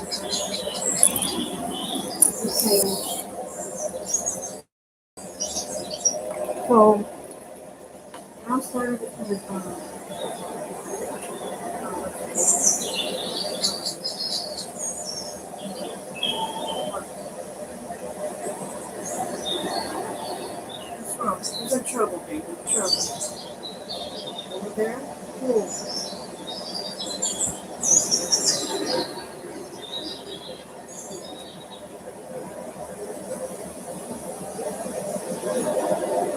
Okay. So I started with what's wrong? Who's in trouble, baby? Trouble. Over there? Cool.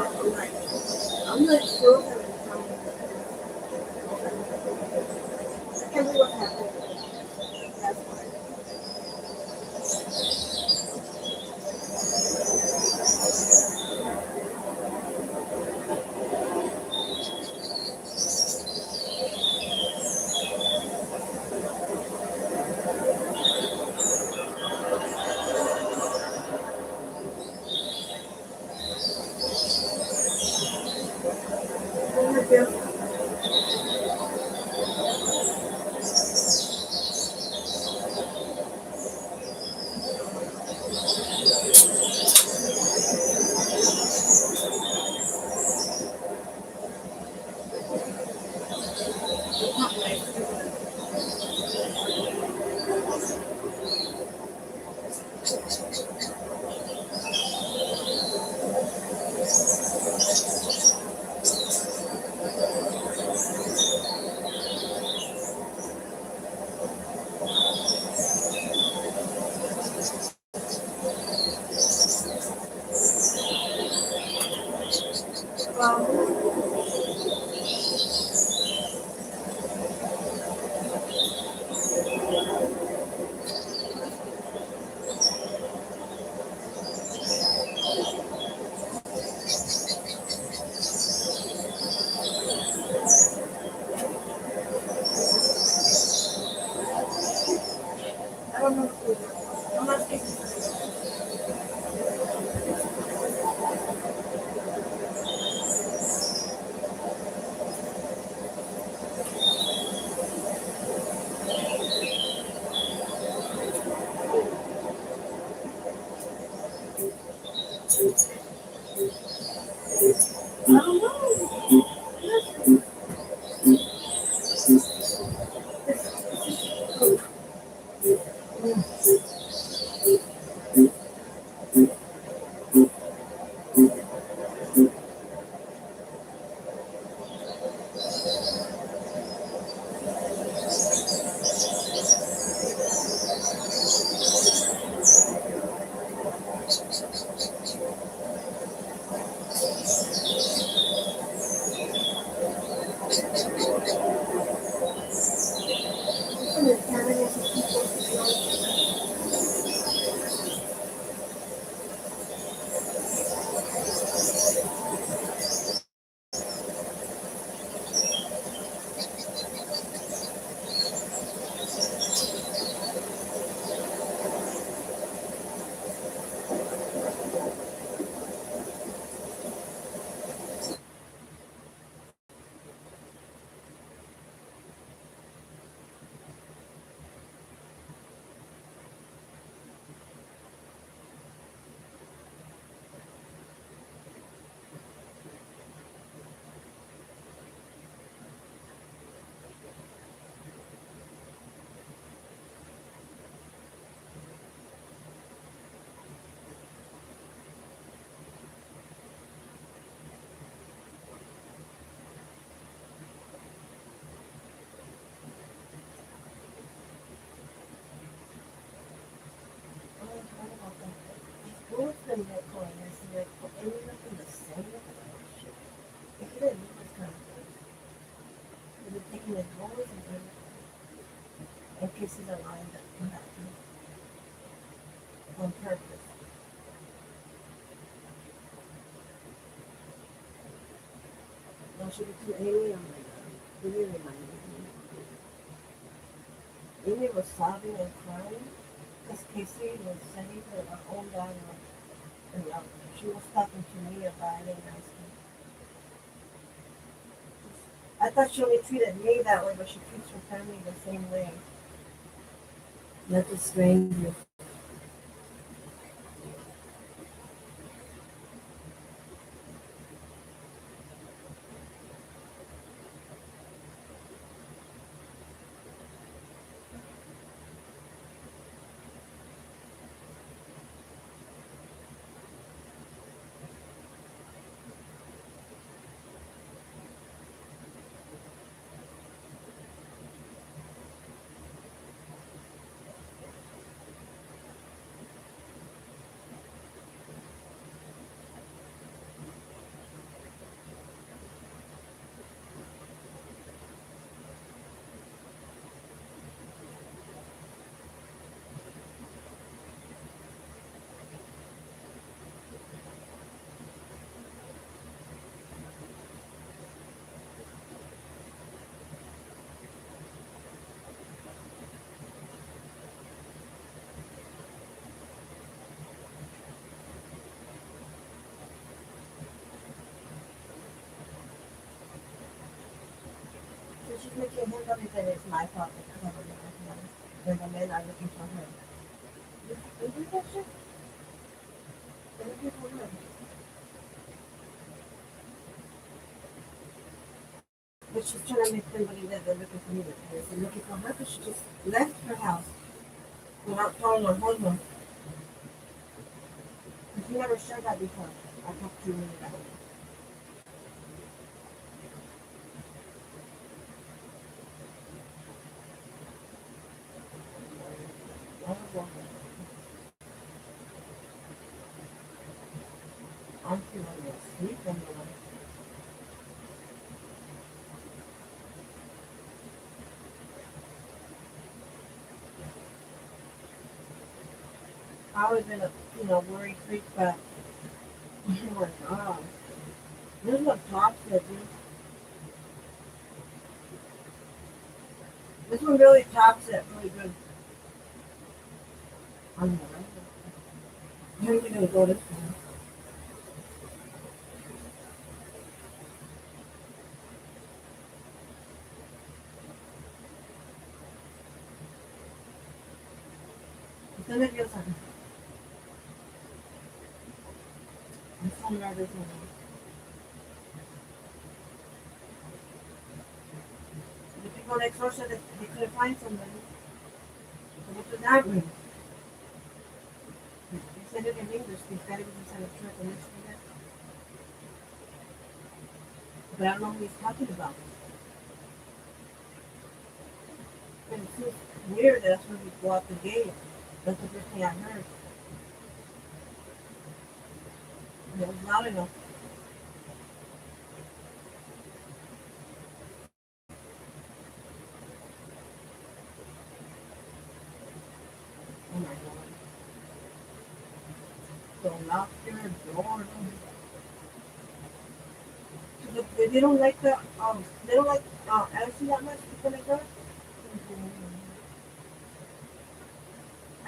I'm like, I'm not sure that I can't believe what happened. That's why. I'm not there. Um, I don't know. I'm not speaking. I don't know. What's the nickel in this nickel? And you're nothing to say about shit. If you didn't know it's kind of good. You've been taking his voice and in case he's aligned up in that on purpose. No, she was too Amy. Oh my god. You really reminded me. Amy was sobbing and crying because Casey was sending her own daughter. And she was talking to me about it and asking. I thought she only treated me that way, but she treats her family the same way. Let the stranger. So she's making him believe that it's my fault because I'm looking for him. When the men are looking for her. You do that shit? They're looking for her. But she's trying to make them believe that they're looking for me. And they're looking for her because she just left her house without calling her husband. Because he never shared that before. I talked to him about it. I was walking. I'm feeling asleep in the night. I always been a worried freak, but oh my god. This one toxic, dude. This one really toxic, really good. I'm not. How are you gonna go this one? It's gonna be something. I'm so nervous now. The people next door said that they couldn't find somebody. So what does that mean? They said it in English. They said it was inside a church and next to that. But I don't know who he's talking about. And it seems weird that that's when we go out the gate. That's the first thing I heard. And it was loud enough. Oh my god. So lock your door. They don't like they don't like Ashley that much, people like that.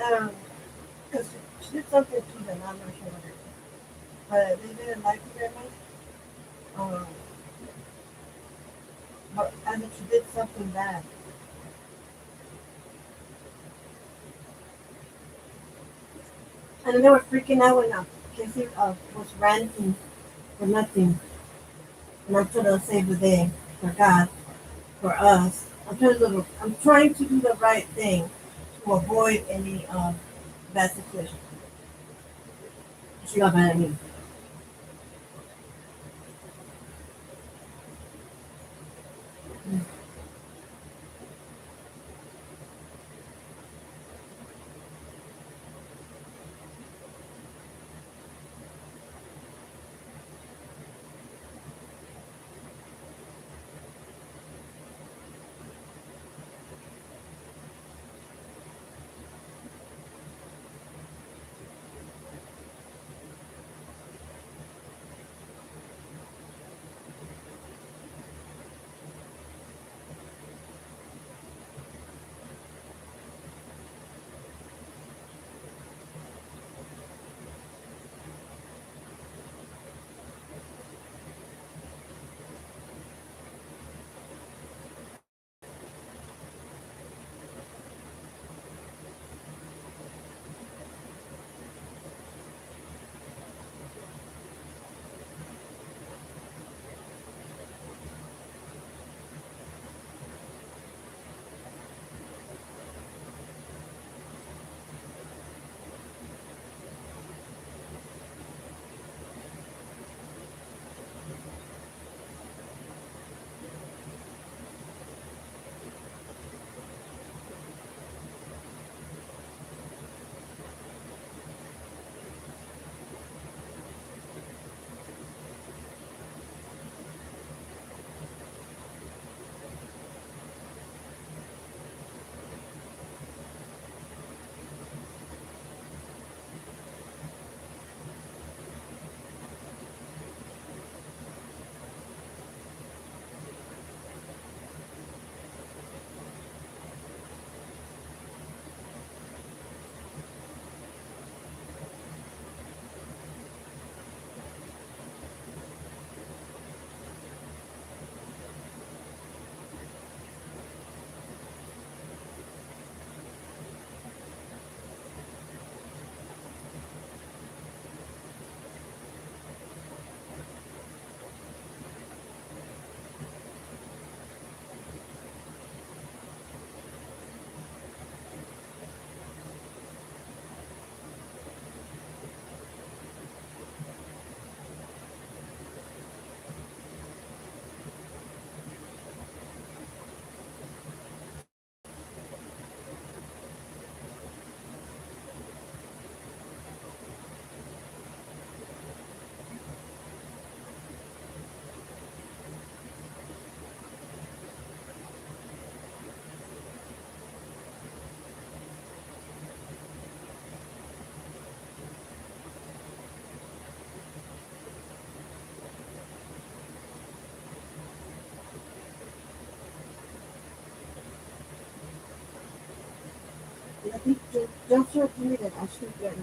Um, because she did something to them, I'm not sure what it is. But they didn't like her very much. Um, but as if she did something bad. And then they were freaking out when Casey was ranting for nothing. And I'm trying to save the day for God, for us. I'm trying to do the right thing to avoid any bad situation. She got mad at me. And I think Joshua told me that I should get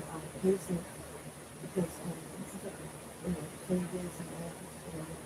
Hazel because this is like, changes and all this.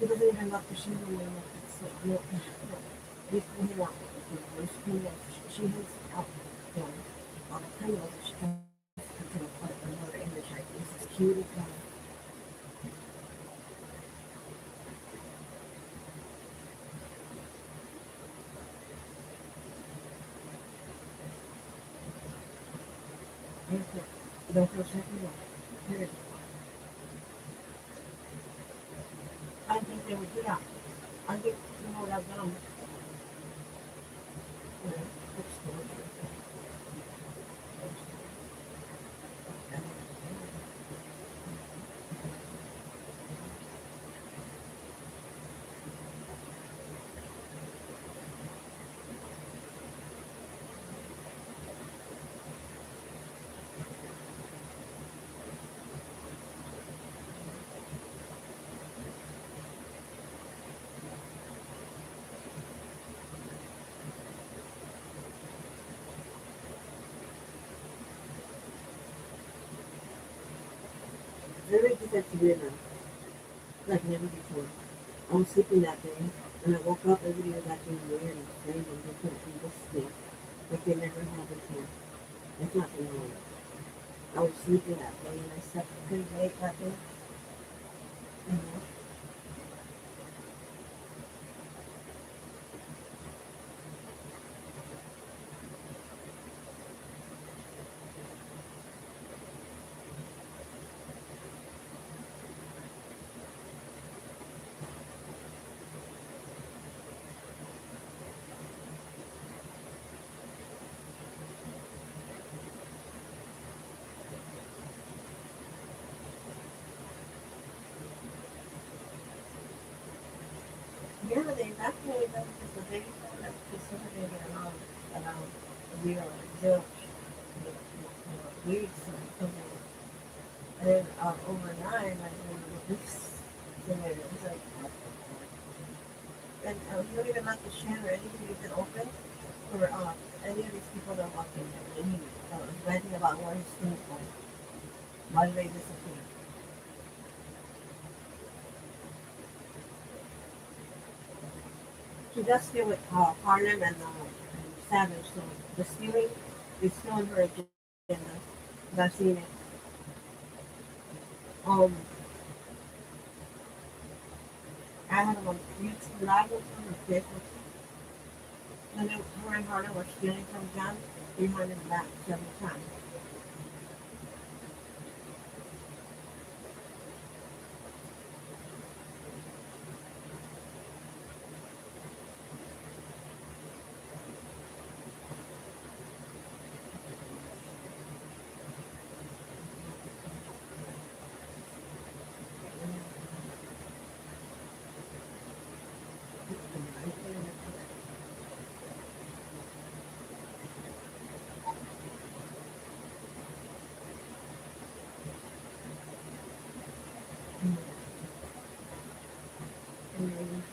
He doesn't even lock the shingle anymore. It's like, no, we pull him out. We pull him out. She has out, you know, all the pillows that she tries to put to the part of another image. Like, this is cute as well. Don't feel second one. Period. I think they would do that. I think, you know what I've done? You know, very good to dinner, like never before. I was sleeping that day, and I woke up, everybody was acting weird and strange and different from this sleep, like they never have before. It's not normal. I was sleeping that day, and I slept pretty late that day. You know? Yeah, they evacuated them because the baby found that facilitated around zero weeks or something. And then overnight, like, this thing, it was like, and you don't even have to share or anything, you can open for any of these people that walk in there. And he was ranting about where his things went. Why did they disappear? She does stay with Harlem and Savage, so the stealing is still on her agenda. I've seen it. Um, I had them on YouTube Live with them on Facebook. And then her and Harlem were stealing from John behind his back several times. And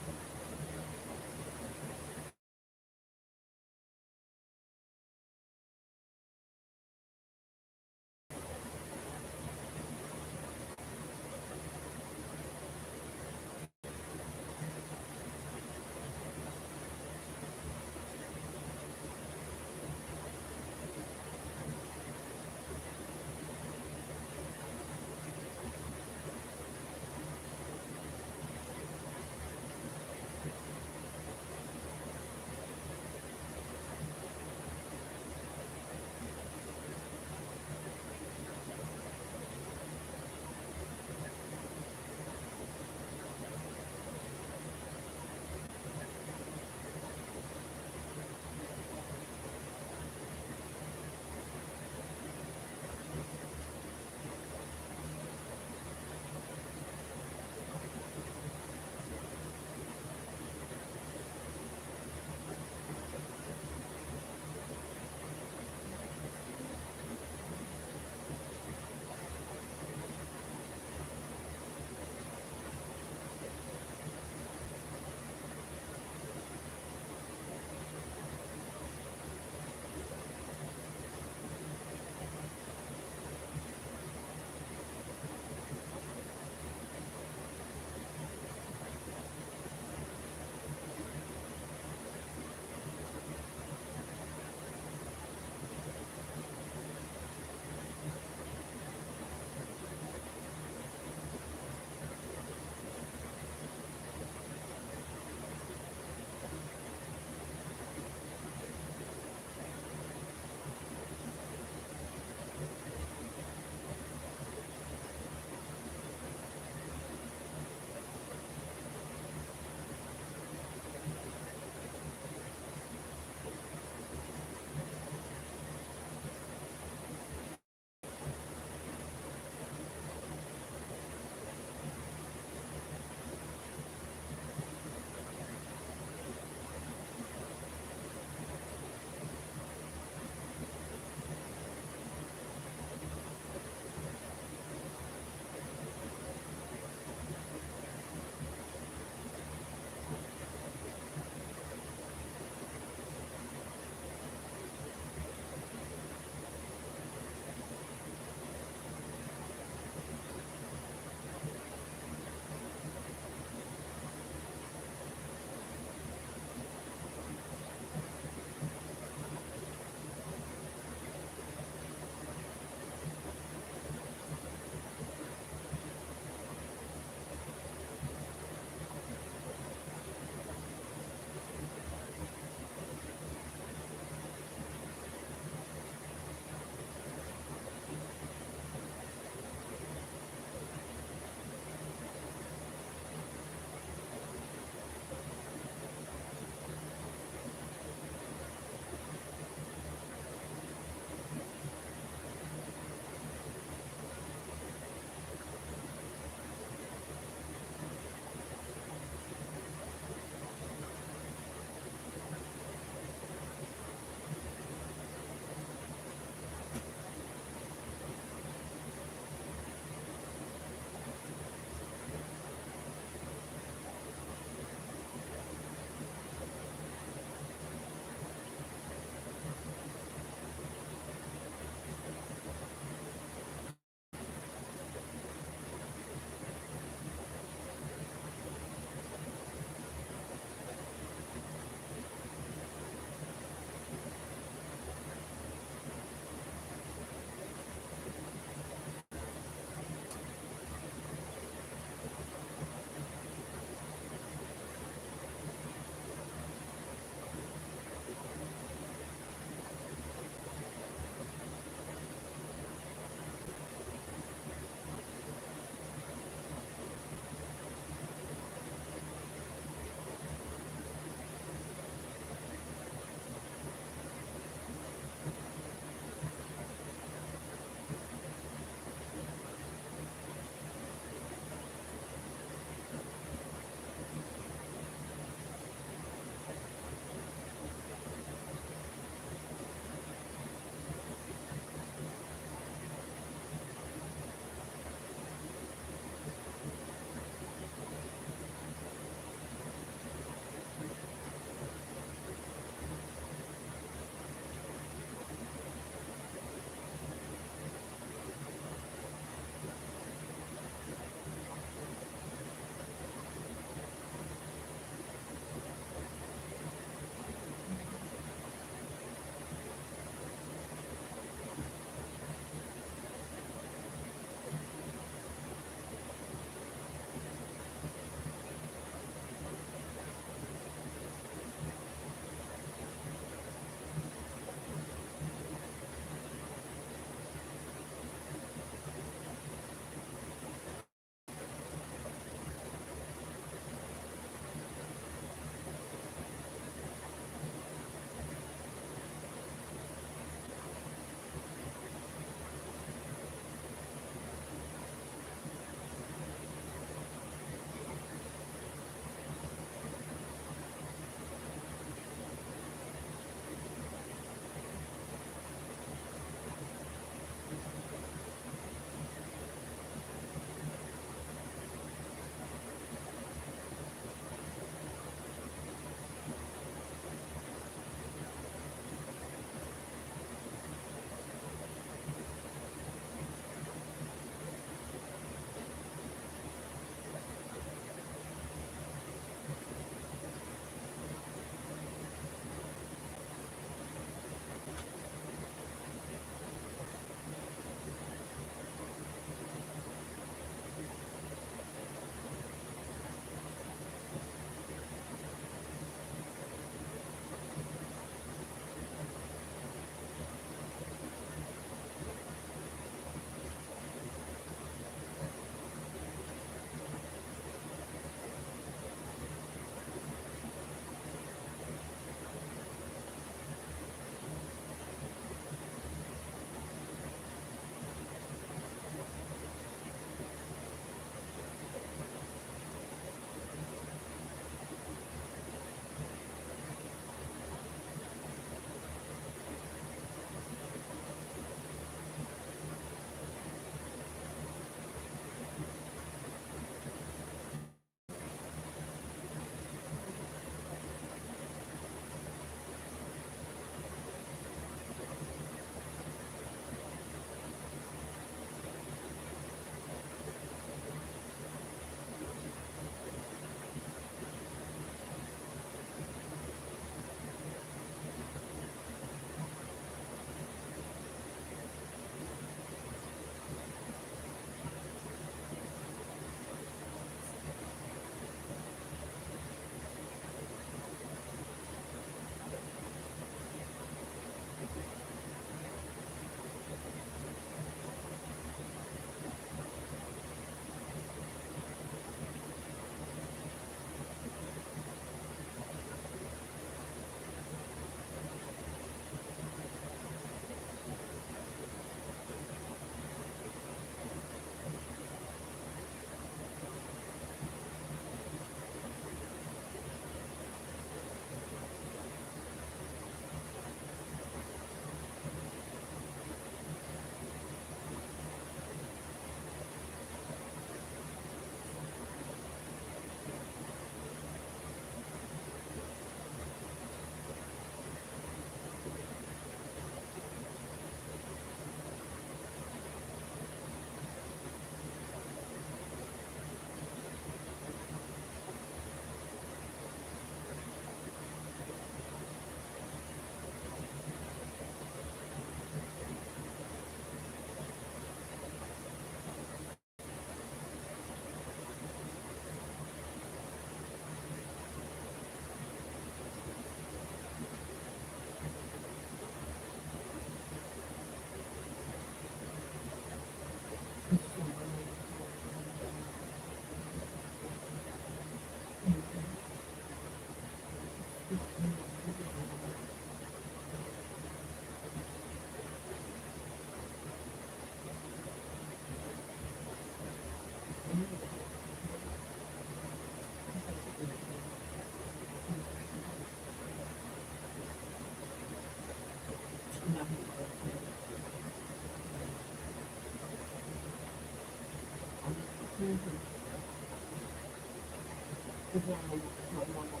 is not normal.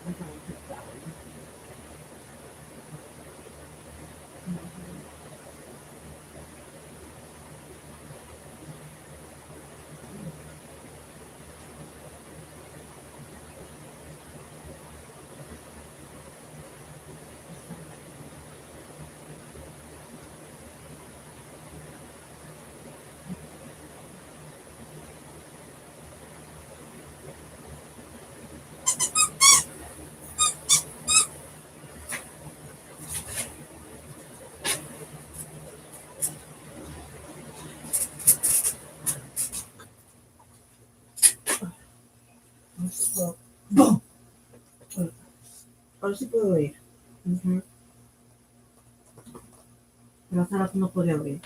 I'm trying to pick that one. Mhm. So, boom. Ahora sí puedo oír. Ujú. Pero hace rato no podía oír.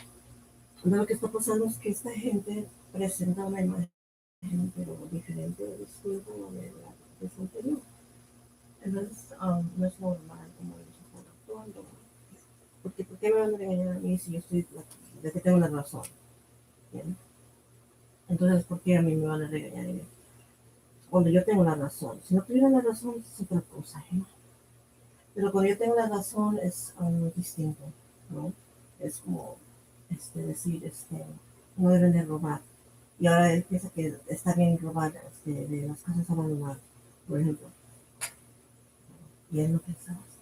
Lo que está pasando es que esta gente presenta una imagen pero diferente distinta a la de la vez anterior. Entonces, no es normal como ellos están actuando. Porque, ¿por qué me van a regañar a mí si yo estoy, de que tengo la razón? ¿Bien? Entonces, ¿por qué a mí me van a regañar ellos? Cuando yo tengo la razón. Si no tuviera la razón, es otra cosa ajena. Pero cuando yo tengo la razón es distinto, ¿no? Es como decir, no deben de robar. Y ahora él piensa que está bien robar de las casas abandonadas, por ejemplo. Y él no pensaba así.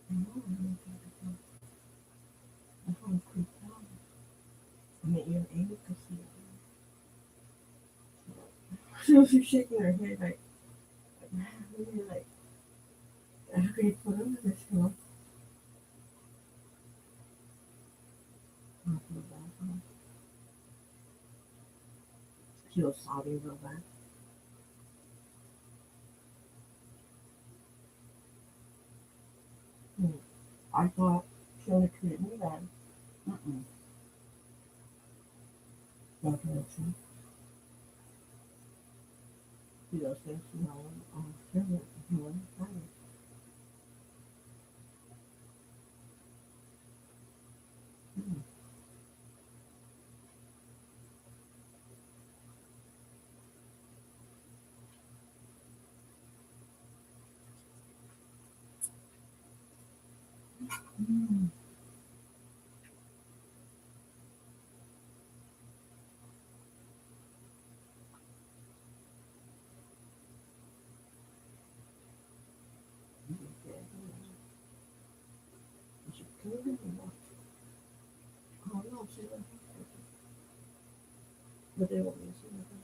No, no, I'm kind of creeped out. I mean, you're able to see it. She's shaking her head like, man, really, like, how can you put up with this, you know? I feel bad for her. She was sobbing real bad. Hmm. I thought she only treated me bad. Mm-mm. Definitely. She does things, you know, different, you know, kind of. Mm. Mm. Okay. She killed him or what? Oh no, she didn't. But they won't miss anything.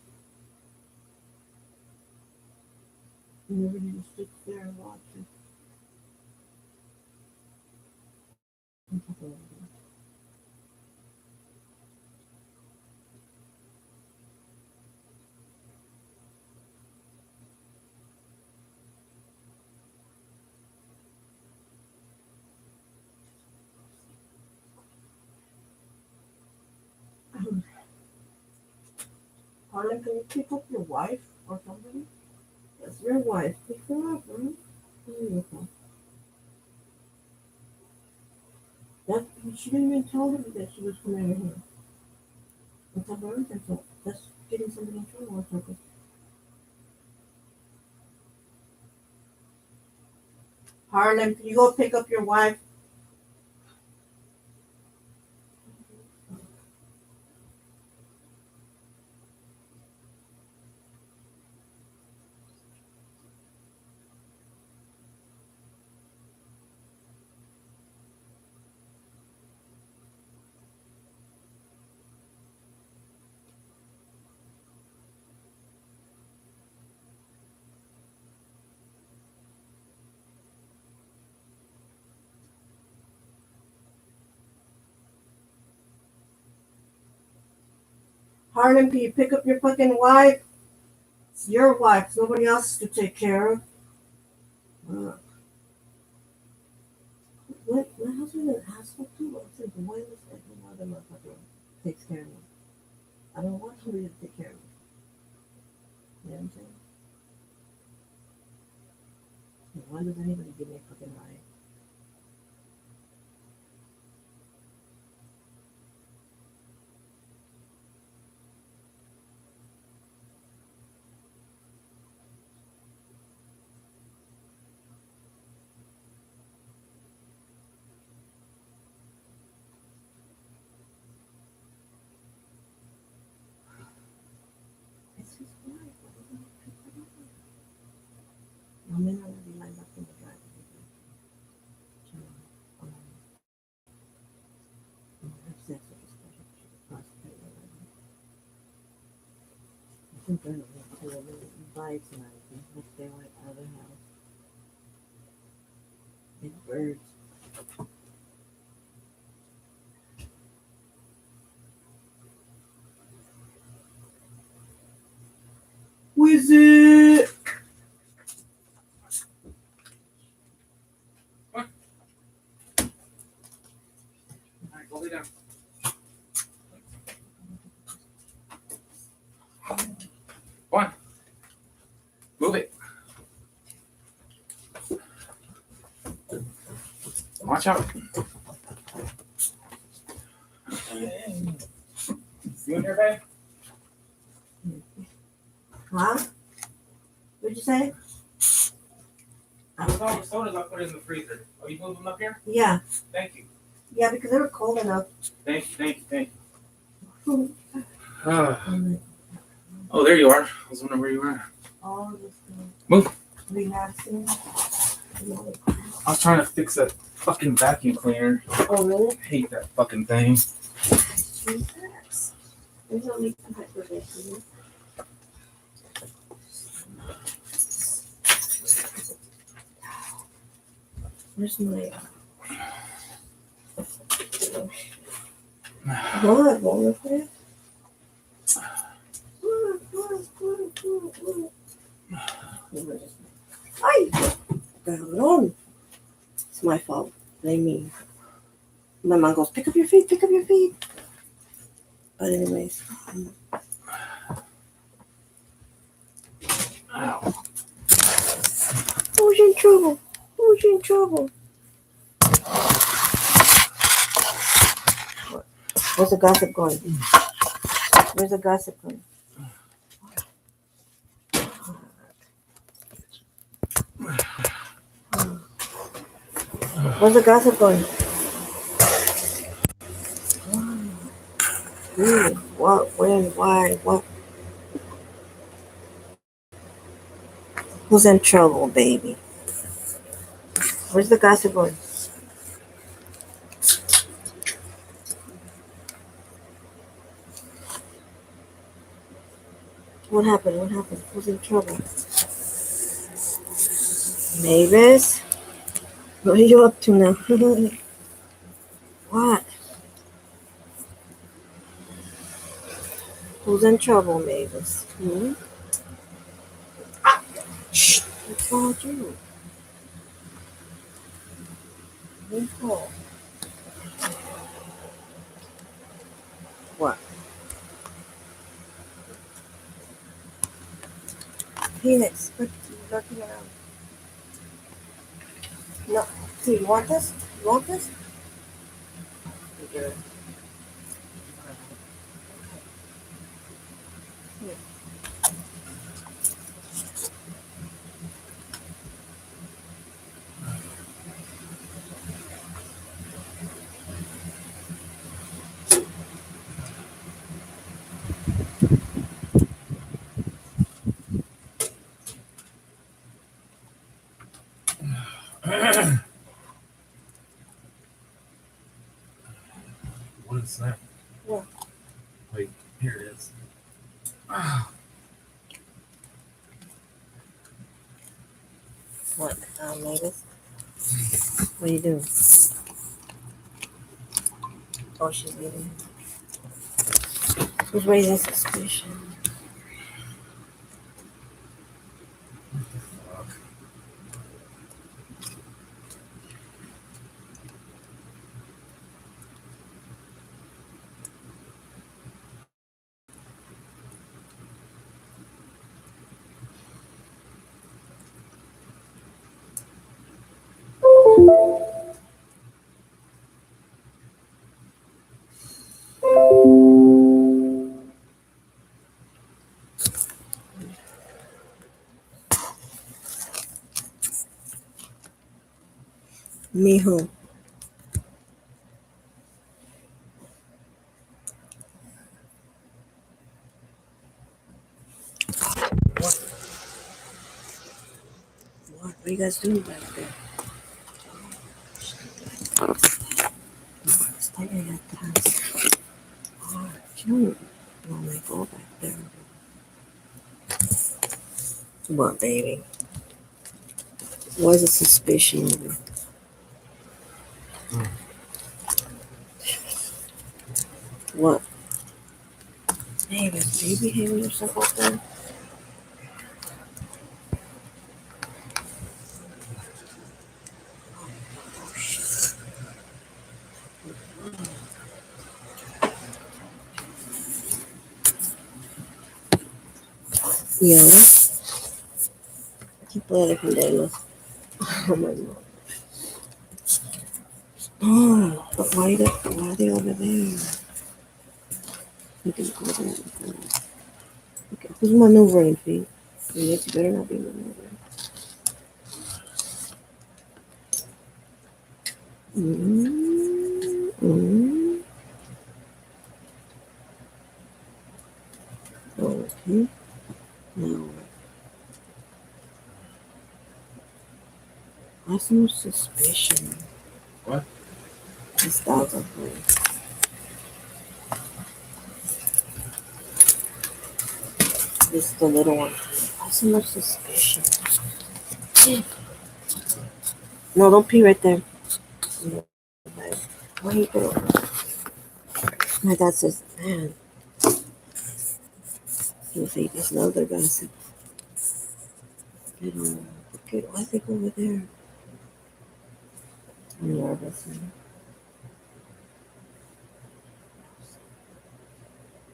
And everybody just sits there and watches. And talk over them. Harlan, can you pick up your wife or somebody? That's your wife. Pick her up, right? Beautiful. That she didn't even tell him that she was coming over here. On top of everything, so that's getting somebody in trouble on purpose. Harlan, can you go pick up your wife? Harlan, can you pick up your fucking wife? It's your wife. It's nobody else to take care of. Uh, my husband is an asshole too. I said, why is that no other motherfucker takes care of me? I don't want somebody to take care of me. You know what I'm saying? Why does anybody give me a fucking ride? gonna go to a little vibe tonight. We'll stay at my other house. Big birds. Wizard! What? Alright, go lay down. Go on. Move it. Watch out. You in here, babe? Huh? What'd you say? With all the sodas, I'll put it in the freezer. Oh, you moved them up here? Yeah. Thank you. Yeah, because they were cold enough. Thank you. Oh, there you are. I was wondering where you were. All this Move. relaxing. I was trying to fix that fucking vacuum cleaner. Oh, really? I hate that fucking thing. Jesus. There's only some hyperventilating. Where's my... What? What was that? Ay! Cabrón. It's my fault. Blame me. My mom goes, pick up your feet, pick up your feet. But anyways. Ow. Who's in trouble? Who's in trouble? Where's the gossip going? Where's the gossip going? Where's the gossip going? Who? What? When? Why? What? Who's in trouble, baby? Where's the gossip going? What happened? What happened? Who's in trouble? Mavis? What are you up to now? What? Who's in trouble, Mavis? Hmm? Shh! I told you. Leave home. What? Phoenix, what are you looking around? No. See, you want this? You want this? You good. What is that? What? Wait, here it is. What? Mavis? What are you doing? Oh, she's leaving. Who's raising suspicion? Me who? What are you guys doing back there? Está bien atrás. Oh, you don't want to go back there. What, baby? Why is it suspicion? What? Baby, are you behaving yourself out there? Yeah. ¿Qué puede defenderlos? Oh my god. Oh, but why are they over there? You can go there. Okay, who's maneuvering, Pete? Yes, you better not be maneuvering. Mm-hmm. Okay. Now, I have some suspicion. What? This dog's up there. This is the little one. I have so much suspicion. No, don't pee right there. No, where you go? My dad says, man, he was like, this other guy said, okay, why they go over there? I'm nervous. Man.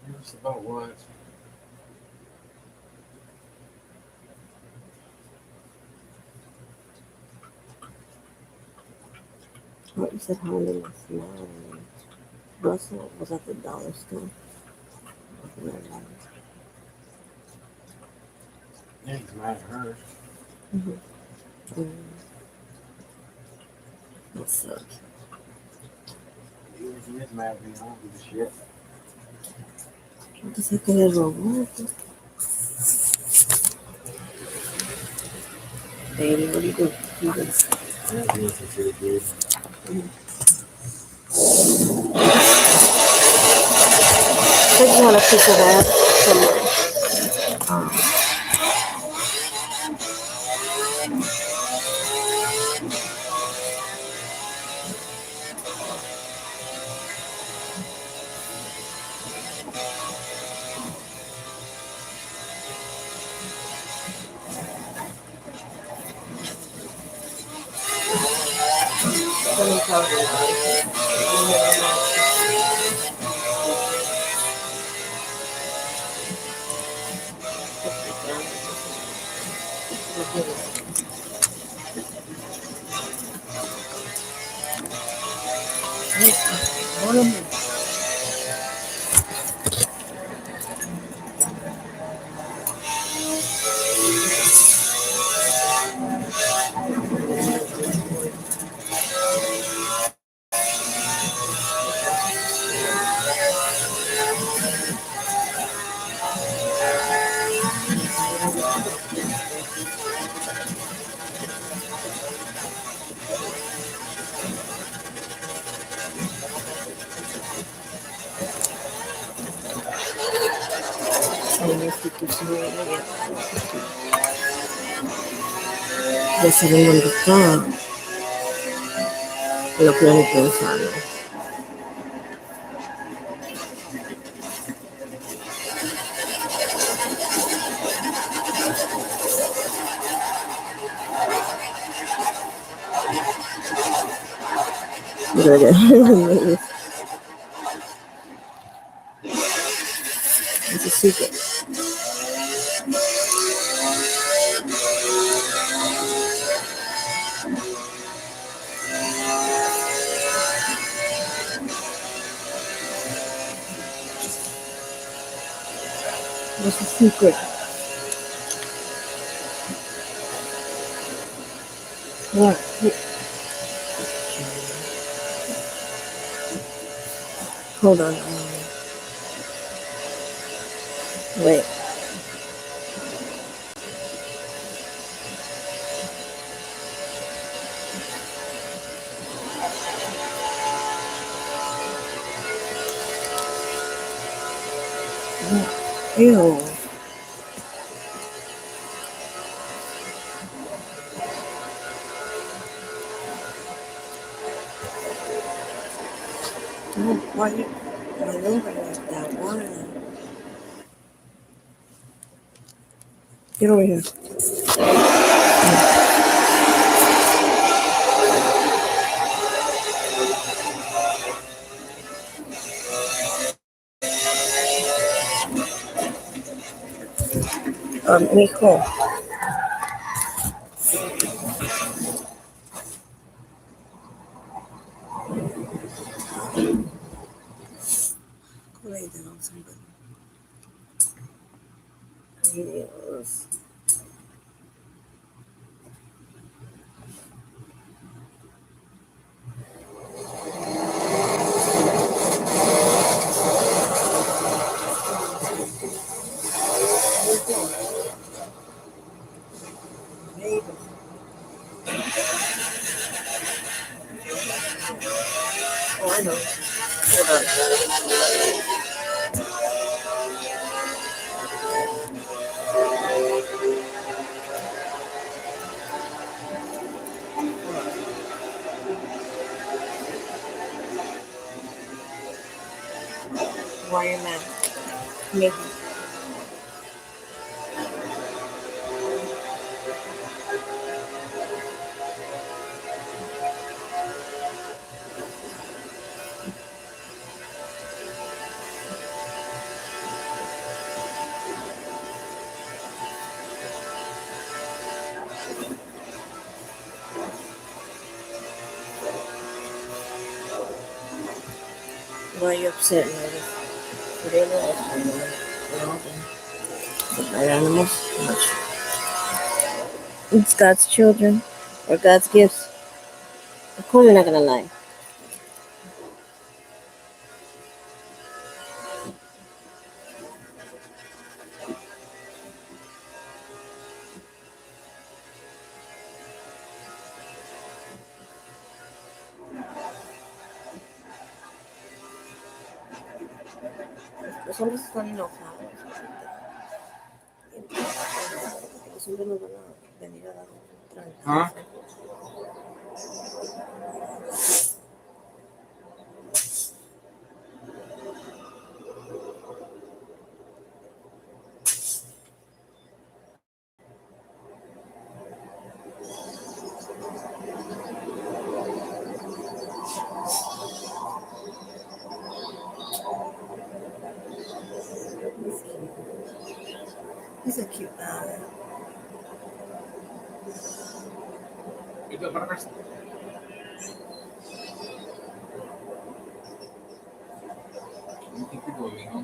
Nervous about what? What you said, how many smile? Russell was at the dollar store. Yeah, he's mad at her. Mm-hmm. That sucks. He is mad at me. I don't give a shit. What the heck is wrong? Baby, what do you do? I don't do some shit, dude. I just want a piece of that. Let me tell you. Ya saben dónde está. Lo que ni pensarlo. It's a secret. It's a secret. What? Hold on. Wait. Ew. Why you maneuver like that? Why? Get over here. Mijo. Go lay down somebody. Dios. Baby. Oh, I know. Hold on. Why are you mad? Maybe. Why are you upset, Mary? Really? Our animals? Much. It's God's children or God's gifts. Of course, I'm not gonna lie. Los hombres están enojados. Los hombres nos van a venir a dar tranquilo. Huh? He's a cute guy. You do it, you think you're doing me, huh?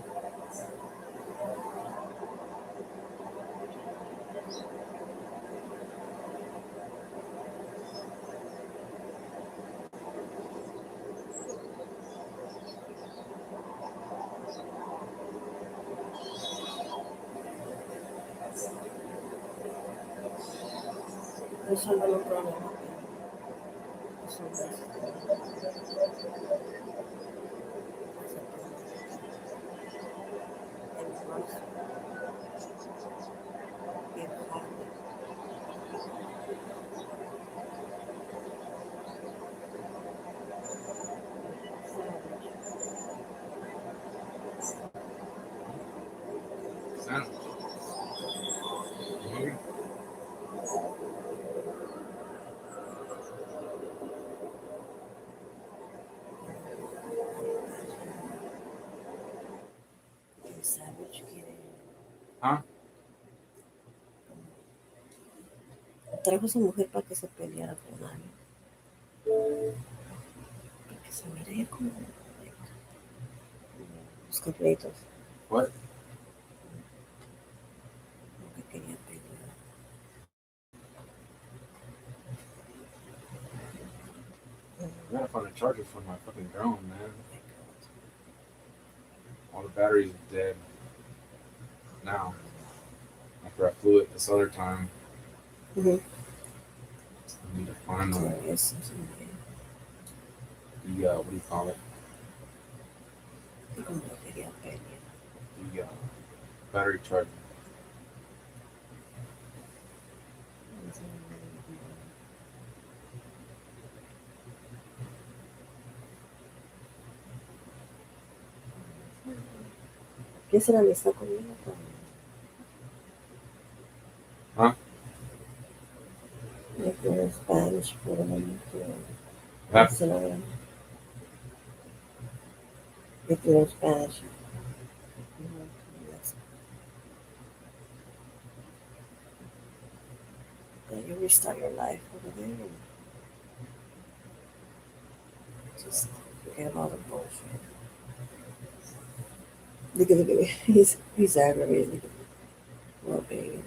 Resuelvan un problema. Los hombres. Sandwich. You hungry? Savage quiere. Huh? Trajo a su mujer para que se peleara con alguien. Porque se mira ella como los completos. What? Como que quería pelear. I gotta find a charger for my fucking drone, man. All the batteries are dead now. After I flew it this other time, Mm-hmm. I need to find the what do you call it? Como que quería pelear. The battery charger. ¿Qué será mi está conmigo? Huh? If you're in Spanish, for the moment, Huh? if you're in Spanish, then you restart your life over there and just forget about the bullshit. Look at he's aggravated. Look at well, baby.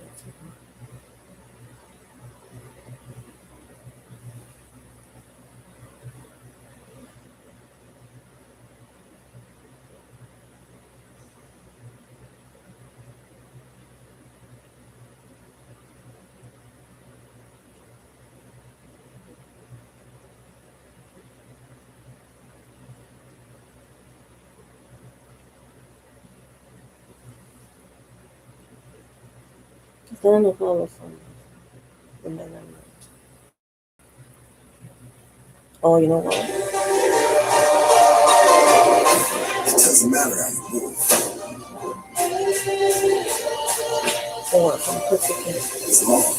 Están enojados los hombres. Oh, you know what? It doesn't matter how you move. Or from it's long.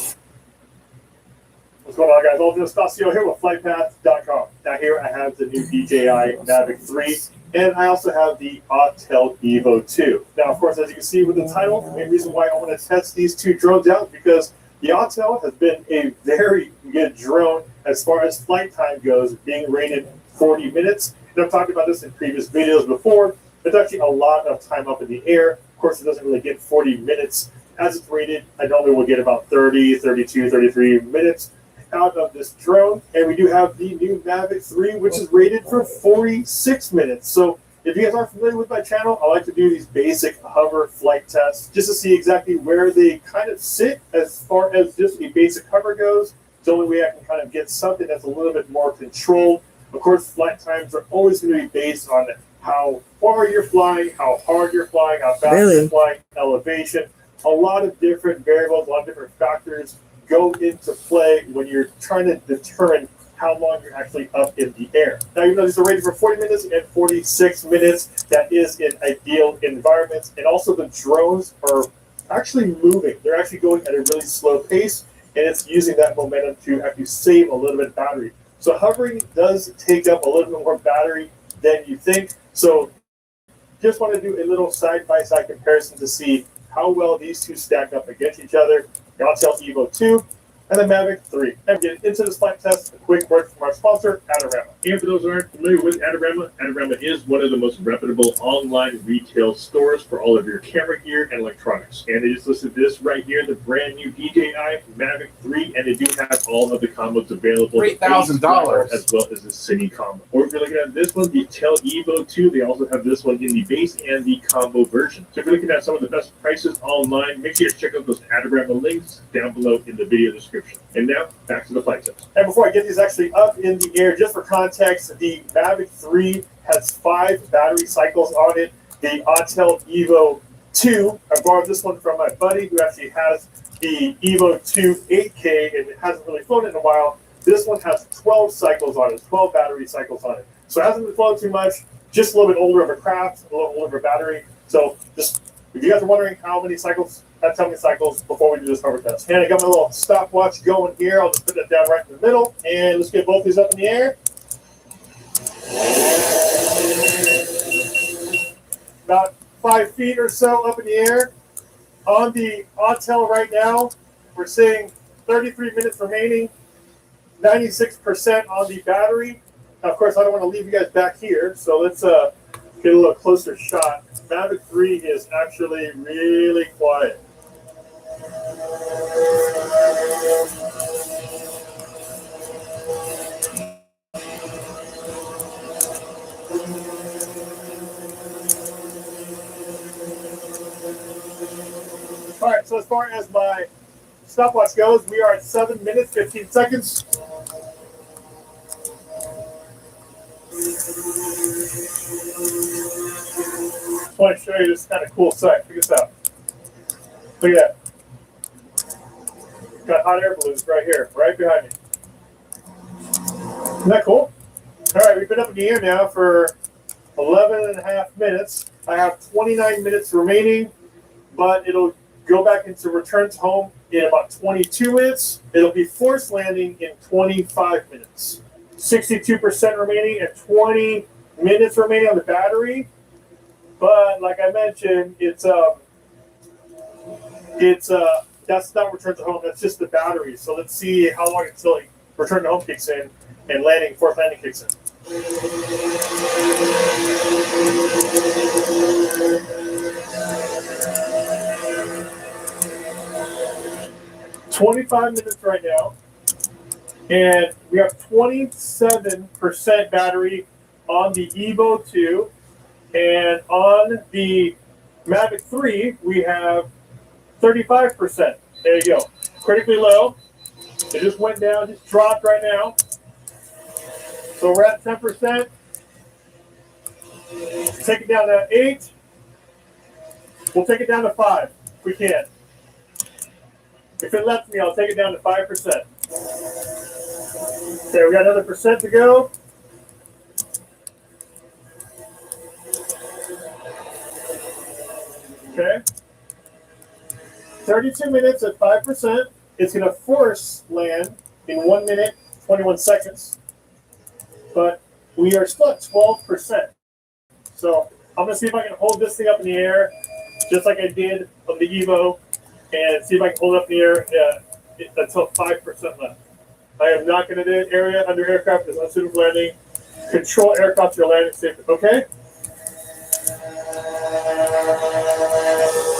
What's going on, guys? Ultimate Stasio here with FlightPath.com. Now here I have the new DJI Mavic 3, and I also have the Autel Evo 2. Now, of course, as you can see with the title, the main reason why I want to test these two drones out because the Autel has been a very good drone as far as flight time goes, being rated 40 minutes. And I've talked about this in previous videos before. It's actually a lot of time up in the air. Of course, it doesn't really get 40 minutes as it's rated. I normally will get about 30, 32, 33 minutes out of this drone. And we do have the new Mavic 3, which is rated for 46 minutes. So if you guys aren't familiar with my channel, I like to do these basic hover flight tests just to see exactly where they kind of sit as far as just a basic hover goes. It's the only way I can kind of get something that's a little bit more controlled. Of course, flight times are always going to be based on how far you're flying, how hard you're flying, how fast you're flying, elevation. A lot of different variables, a lot of different factors go into play when you're trying to determine how long you're actually up in the air. Now, you know, these are rated for 40 minutes and 46 minutes. That is in ideal environments. And also the drones are actually moving. They're actually going at a really slow pace, and it's using that momentum to actually save a little bit of battery. So hovering does take up a little bit more battery than you think. So just want to do a little side-by-side comparison to see how well these two stack up against each other. The Autel Evo 2 and the Mavic 3. And get into this flight test, a quick word from our sponsor, Adorama. And for those who aren't familiar with Adorama, Adorama is one of the most reputable online retail stores for all of your camera gear and electronics. And they just listed this right here, the brand new DJI Mavic 3, and they do have all of the combos available. $3,000. As well as the Cine combo. Or if you're looking at this one, the Autel Evo 2, they also have this one in the base and the combo version. So if you're looking at some of the best prices online, make sure to check out those Adorama links down below in the video description. And now, back to the flight test. And before I get these actually up in the air, just for context, the Mavic 3 has 5 battery cycles on it. The Autel Evo 2, I borrowed this one from my buddy who actually has the Evo 2 8K and it hasn't really flown in a while. This one has 12 cycles on it, 12 battery cycles on it. So it hasn't been flown too much, just a little bit older of a craft, a little older of a battery. So just, if you guys are wondering how many cycles, that's how many cycles before we do this hover test. And I got my little stopwatch going here. I'll just put that down right in the middle. And let's get both these up in the air. About 5 feet or so up in the air. On the Autel right now, we're seeing 33 minutes remaining, 96% on the battery. Now, of course, I don't want to leave you guys back here, so let's get a little closer shot. Mavic 3 is actually really quiet. All right, so as far as my stopwatch goes, we are at 7 minutes, 15 seconds. I want to show you this kind of cool sight. Check this out. Look at that. Got hot air balloons right here, right behind me. Isn't that cool? All right, we've been up in the air now for 11 and a half minutes. I have 29 minutes remaining, but it'll go back into return to home in about 22 minutes. It'll be forced landing in 25 minutes. 62% remaining and 20 minutes remaining on the battery. But like I mentioned, that's not return to home. That's just the battery. So let's see how long until return to home kicks in and forced landing kicks in. 25 minutes right now, and we have 27% battery on the Evo 2, and on the Mavic 3 we have 35%. There you go. Critically low. It just went down, just dropped right now. So we're at 10%. Take it down to 8. We'll take it down to 5 if we can. If it lets me, I'll take it down to 5%. Okay, we got another percent to go. Okay. 32 minutes at 5%. It's going to force land in 1 minute, 21 seconds. But we are still at 12%. So I'm going to see if I can hold this thing up in the air, just like I did on the Evo, and see if I can hold it up in the air until 5% left. I am not going to do an area under aircraft is unsuitable for landing. Control aircraft to your landing safety. Okay?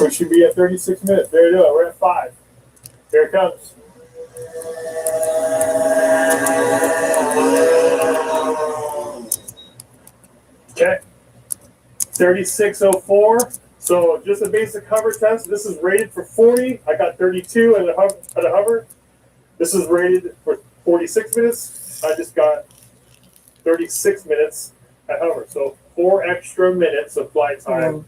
We should be at 36 minutes. There you go. We're at 5. Here it comes. Okay. 3604. So just a basic hover test. This is rated for 40. I got 32 at a hover. This is rated for 46 minutes. I just got 36 minutes at hover. So 4 extra minutes of flight time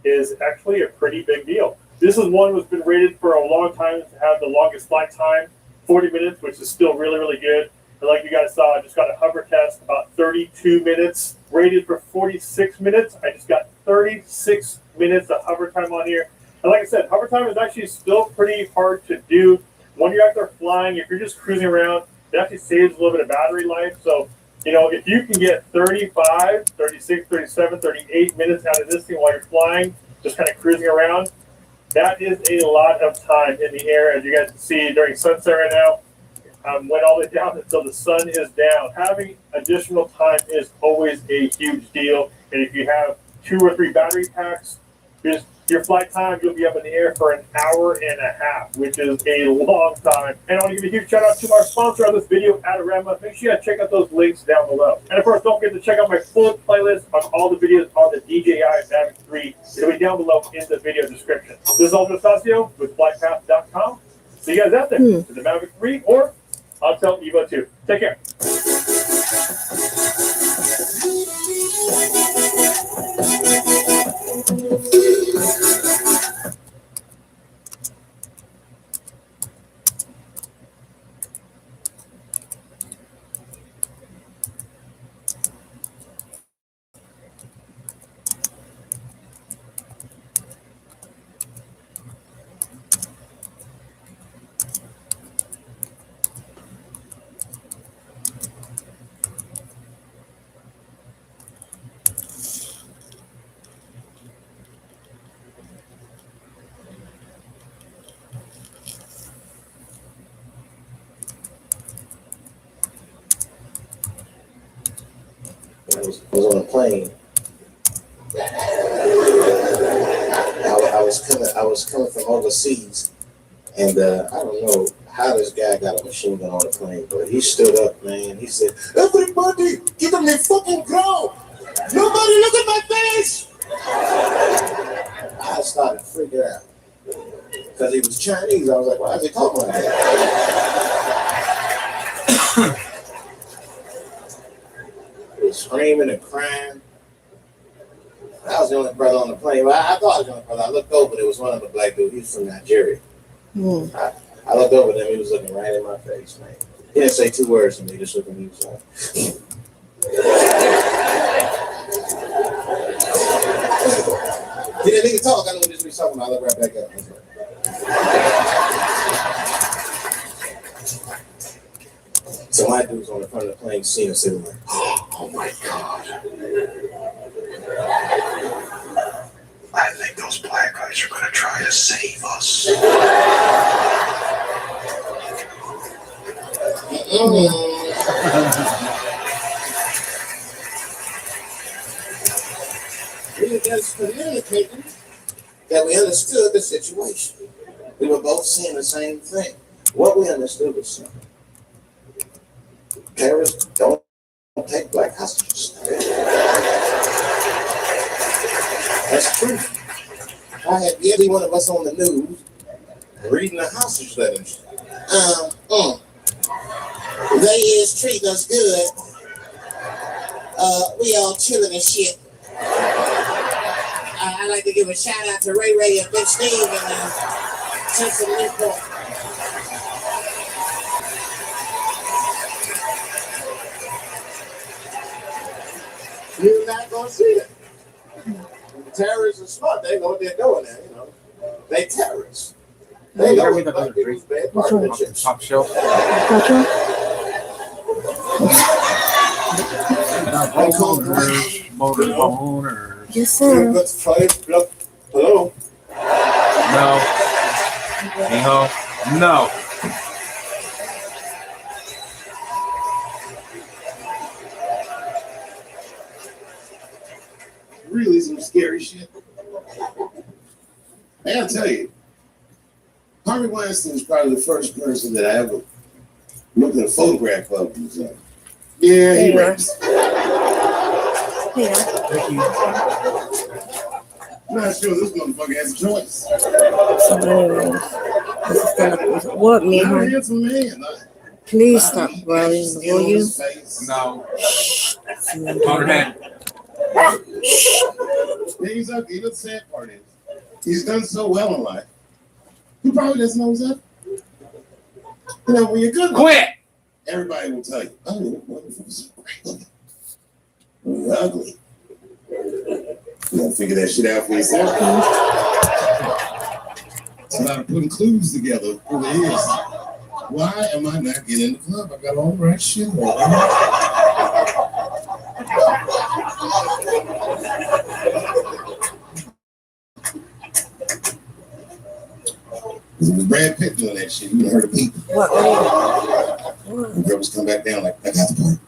is actually a pretty big deal. This is one that's been rated for a long time to have the longest flight time, 40 minutes, which is still really, really good. And like you guys saw, I just got a hover test, about 32 minutes, rated for 46 minutes. I just got 36 minutes of hover time on here. And like I said, hover time is actually still pretty hard to do. When you're out there flying, if you're just cruising around, it actually saves a little bit of battery life. So, you know, if you can get 35, 36, 37, 38 minutes out of this thing while you're flying, just kind of cruising around, that is a lot of time in the air. As you guys can see during sunset right now, went all the way down until the sun is down. Having additional time is always a huge deal. And if you have 2 or 3 battery packs, your flight time, you'll be up in the air for an hour and a half, which is a long time. And I want to give a huge shout out to our sponsor of this video, Adorama. Make sure you check out those links down below. And of course, don't forget to check out my full playlist on all the videos on the DJI Mavic 3. It'll be down below in the video description. This is Alvin with flightpath.com. See you guys out there in the Mavic 3 or Autel Evo 2. Take care. I was on a plane. I was coming from overseas, and I don't know how this guy got a machine gun on the plane, but he stood up, man. He said, "Everybody, get on the fucking ground! Nobody look at my face!" I started freaking out because he was Chinese. I was like, "Why is he talking like that?" He was screaming and crying. I was the only brother on the plane. Well, I thought I was the only brother. I looked over, there was one other black dude. He was from Nigeria. I looked over at him. He was looking right in my face, man. He didn't say 2 words to me. Just looked at me. He was like, Did that nigga talk? I know what this nigga's talking about. I'll look right back up. So my dude's on the front of the plane, seeing a sitting like, oh my God. I think those black guys are gonna try to save us. We were just communicating that we understood the situation. We were both saying the same thing. What we understood was simple. Terrorists don't take black hostages. That's true. I had every one of us on the news reading the hostage letters. They is treating us good. We all chilling and shit. I'd like to give a shout out to Ray Ray and Big Steve and Central Newport. You're not gonna see it. The terrorists are smart. They know what they're doing there, you know. They terrorists. They know what black people's bad partnerships. Top shelf. Motor. Yes, sir. Hello. No. Mijo. No. Really some scary shit. I gotta tell you, Harvey Weinstein is probably the first person that I ever looked at a photograph of and was like, yeah, he raped. Yeah. Thank you. I'm not sure this motherfucker has a choice. So anyways, this is gonna what me, I'm a huh? handsome man. Please stop growling, will you? No. Motorhead. Yeah, he's up. You know the sad part is, he's done so well in life. He probably doesn't know what's up. You know, when you're good, Quit. everybody will tell you, oh, that motherfucker's great looking. When you're ugly, you gotta figure that shit out for yourself. It's a lot of putting clues together. It really is. Why am I not getting in the club? I got all the right shit on. It was Brad Pitt doing that shit. You would have heard of people. What? The girls come back down like, I got the point.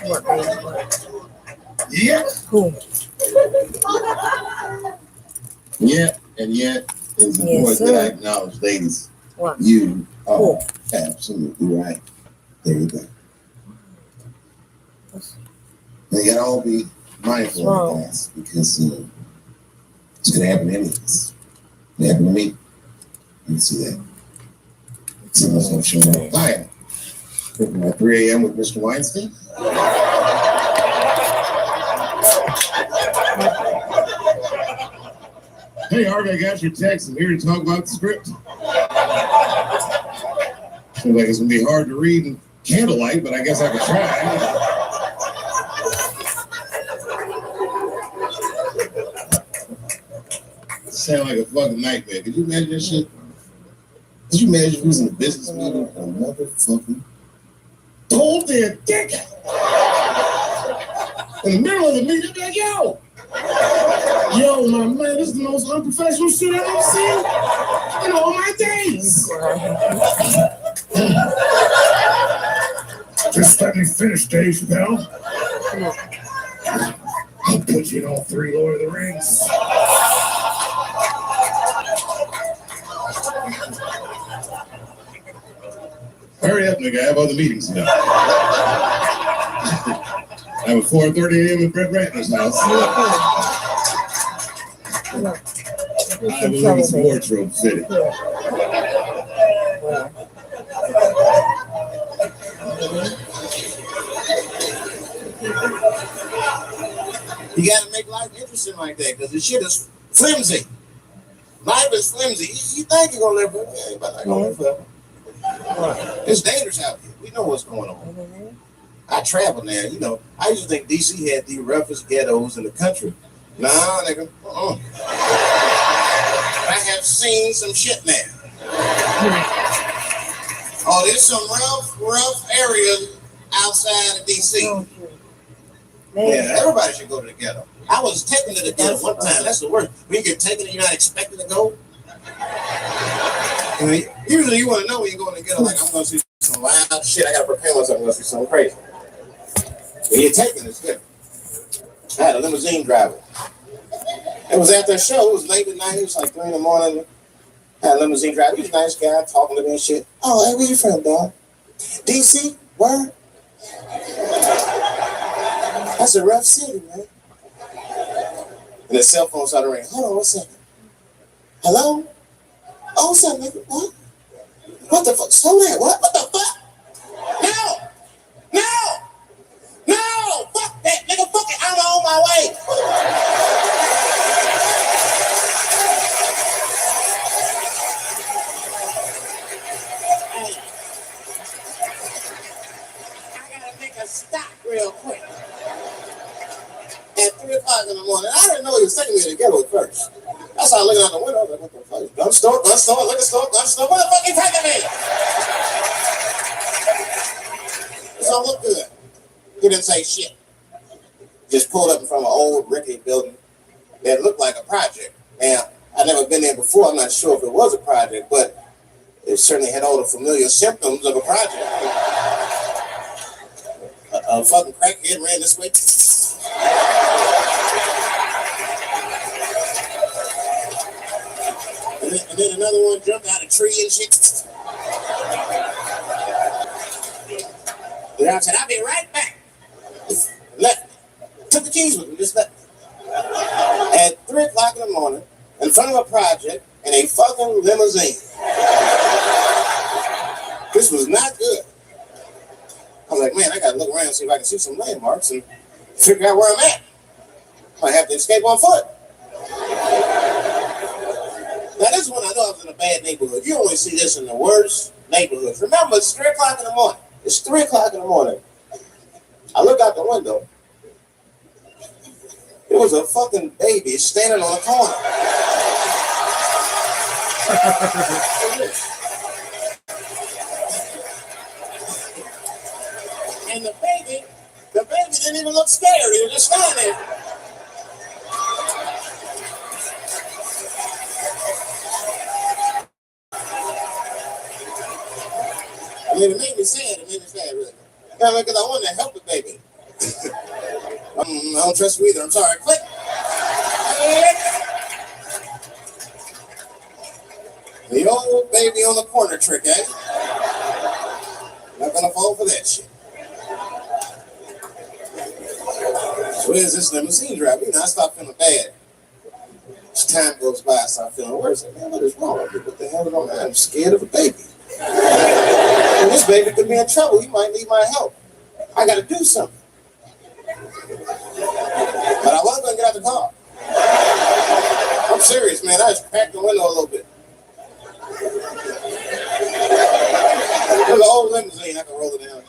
What? Yeah. Who? Yeah, and yet it's Yes, important sir. that I acknowledge, ladies, What? you are Who? absolutely right. There you go. They gotta all be mindful of that because it's gonna happen to any of us. It happened to me. You can see that. Someone's gonna show up. Hi. At 3 a.m. with Mr. Weinstein. Hey, Harvey, I got your text. I'm here to talk about the script. Seems like it's gonna be hard to read in candlelight, but I guess I could try. Sound like a fucking nightmare. Could you imagine that shit? Could you imagine if we was in a business meeting and a motherfucker told their dick in the middle of the meeting, be like, yo, my man, this is the most unprofessional shit I've ever seen in all my days. Just let me finish, Dave Chappelle. I'll put you in all 3 Lord of the Rings. Hurry up, nigga. I have other meetings now. I have a 4:30 a.m. at Brett Ratner's house. I have a women's wardrobe fitted. You gotta make life interesting like that, because the shit is flimsy. Life is flimsy. You think you're gonna live forever? Yeah, but not gonna live forever. It's dangerous out here. We know what's going on. I travel now. You know, I used to think DC had the roughest ghettos in the country. Nah, nigga. I have seen some shit now. Oh, there's some rough areas outside of DC. Yeah, everybody should go to the ghetto. I was taken to the ghetto one time. That's the worst. When you get taken and you're not expected to go. I mean, usually you want to know when you go in the ghetto, like, I'm going to see some wild shit. I got to prepare myself. I'm going to see something crazy. When you're taken, it's different. I had a limousine driver. It was after a show. It was late at night. It was like 3 in the morning. I had a limousine driver. He was a nice guy, talking to me and shit. Oh, hey, where you from, dog? DC? Where? That's a rough city, man. And the cell phone started ringing. Hold on 1 second. Hello? Oh, what's up, nigga? What? What the fuck? Slow down. What the fuck? No! Fuck that, nigga. Fuck it. I'm on my way. Hey. I gotta make a stop real quick. At 3 o'clock in the morning. I didn't know he was taking me to the ghetto at first. I started looking out the window. I was like, what the fuck? Gun store, liquor store. What the fuck you taking me? This all look good. He didn't say shit. Just pulled up in front of an old rickety building that looked like a project. Now, I've never been there before. I'm not sure if it was a project, but it certainly had all the familiar symptoms of a project. A fucking crackhead ran this way. And then another one jumped out of a tree and shit. And I said, I'll be right back. Left. Took the keys with me, just left. At 3 o'clock in the morning, in front of a project, in a fucking limousine. This was not good. I was like, man, I gotta look around and see if I can see some landmarks and figure out where I'm at. I have to escape on foot. Now, this is when I know I was in a bad neighborhood. You only see this in the worst neighborhoods. Remember, it's 3 o'clock in the morning. It's 3 o'clock in the morning. I look out the window. There was a fucking baby standing on a corner. And the baby didn't even look scared. He was just standing there. I mean, it made me sad. Really. Because I wanted to help the baby. I don't trust you either. I'm sorry. Click. The old baby on the corner trick, eh? Not gonna fall for that shit. So where's this limousine driver? You know, I start feeling bad. As time goes by, I start feeling worse. Man, what is wrong with me? What the hell is wrong? I'm scared of a baby. And this baby could be in trouble. He might need my help. I got to do something. But I wasn't going to get out the car. I'm serious, man. I just cracked the window a little bit. There's an old limousine. I can roll it down.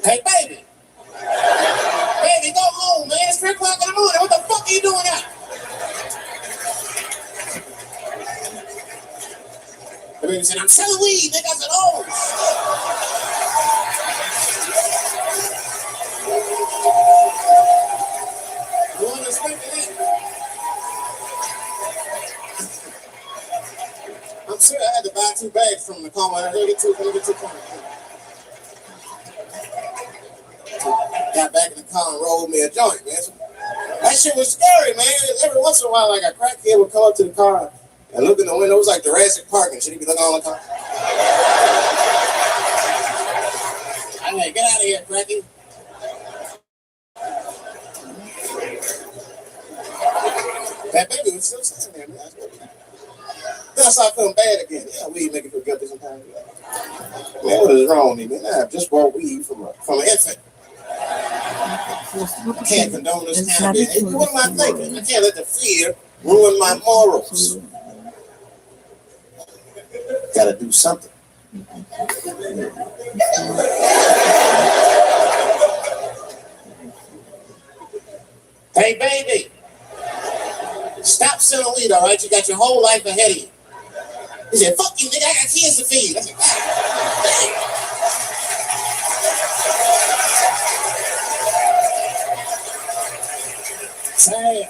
Hey, baby. Baby, go home, man. It's 3 o'clock in the morning. What the fuck are you doing out? The baby said, I'm selling weed, nigga. I said, oh. You want to expect that? I'm sure I had to buy 2 bags from the car. Let me get 2 cars. Got back in the car and rolled me a joint, man. That shit was scary, man. Every once in a while, like a crackhead would come up to the car and look in the window. It was like Jurassic Park and shit. He'd be looking on the car. I'm like, get out of here, crackhead. That baby was still sitting there, man. Then I started feeling bad again. Yeah, weed make you feel guilty sometimes. Man, what is wrong with me, man? I just bought weed from an infant. I can't condone this kind of behavior. What am I thinking? I can't let the fear ruin my morals. Gotta do something. Hey, baby. Stop selling weed, all right? You got your whole life ahead of you. He said, fuck you, nigga, I got kids to feed. I said, damn.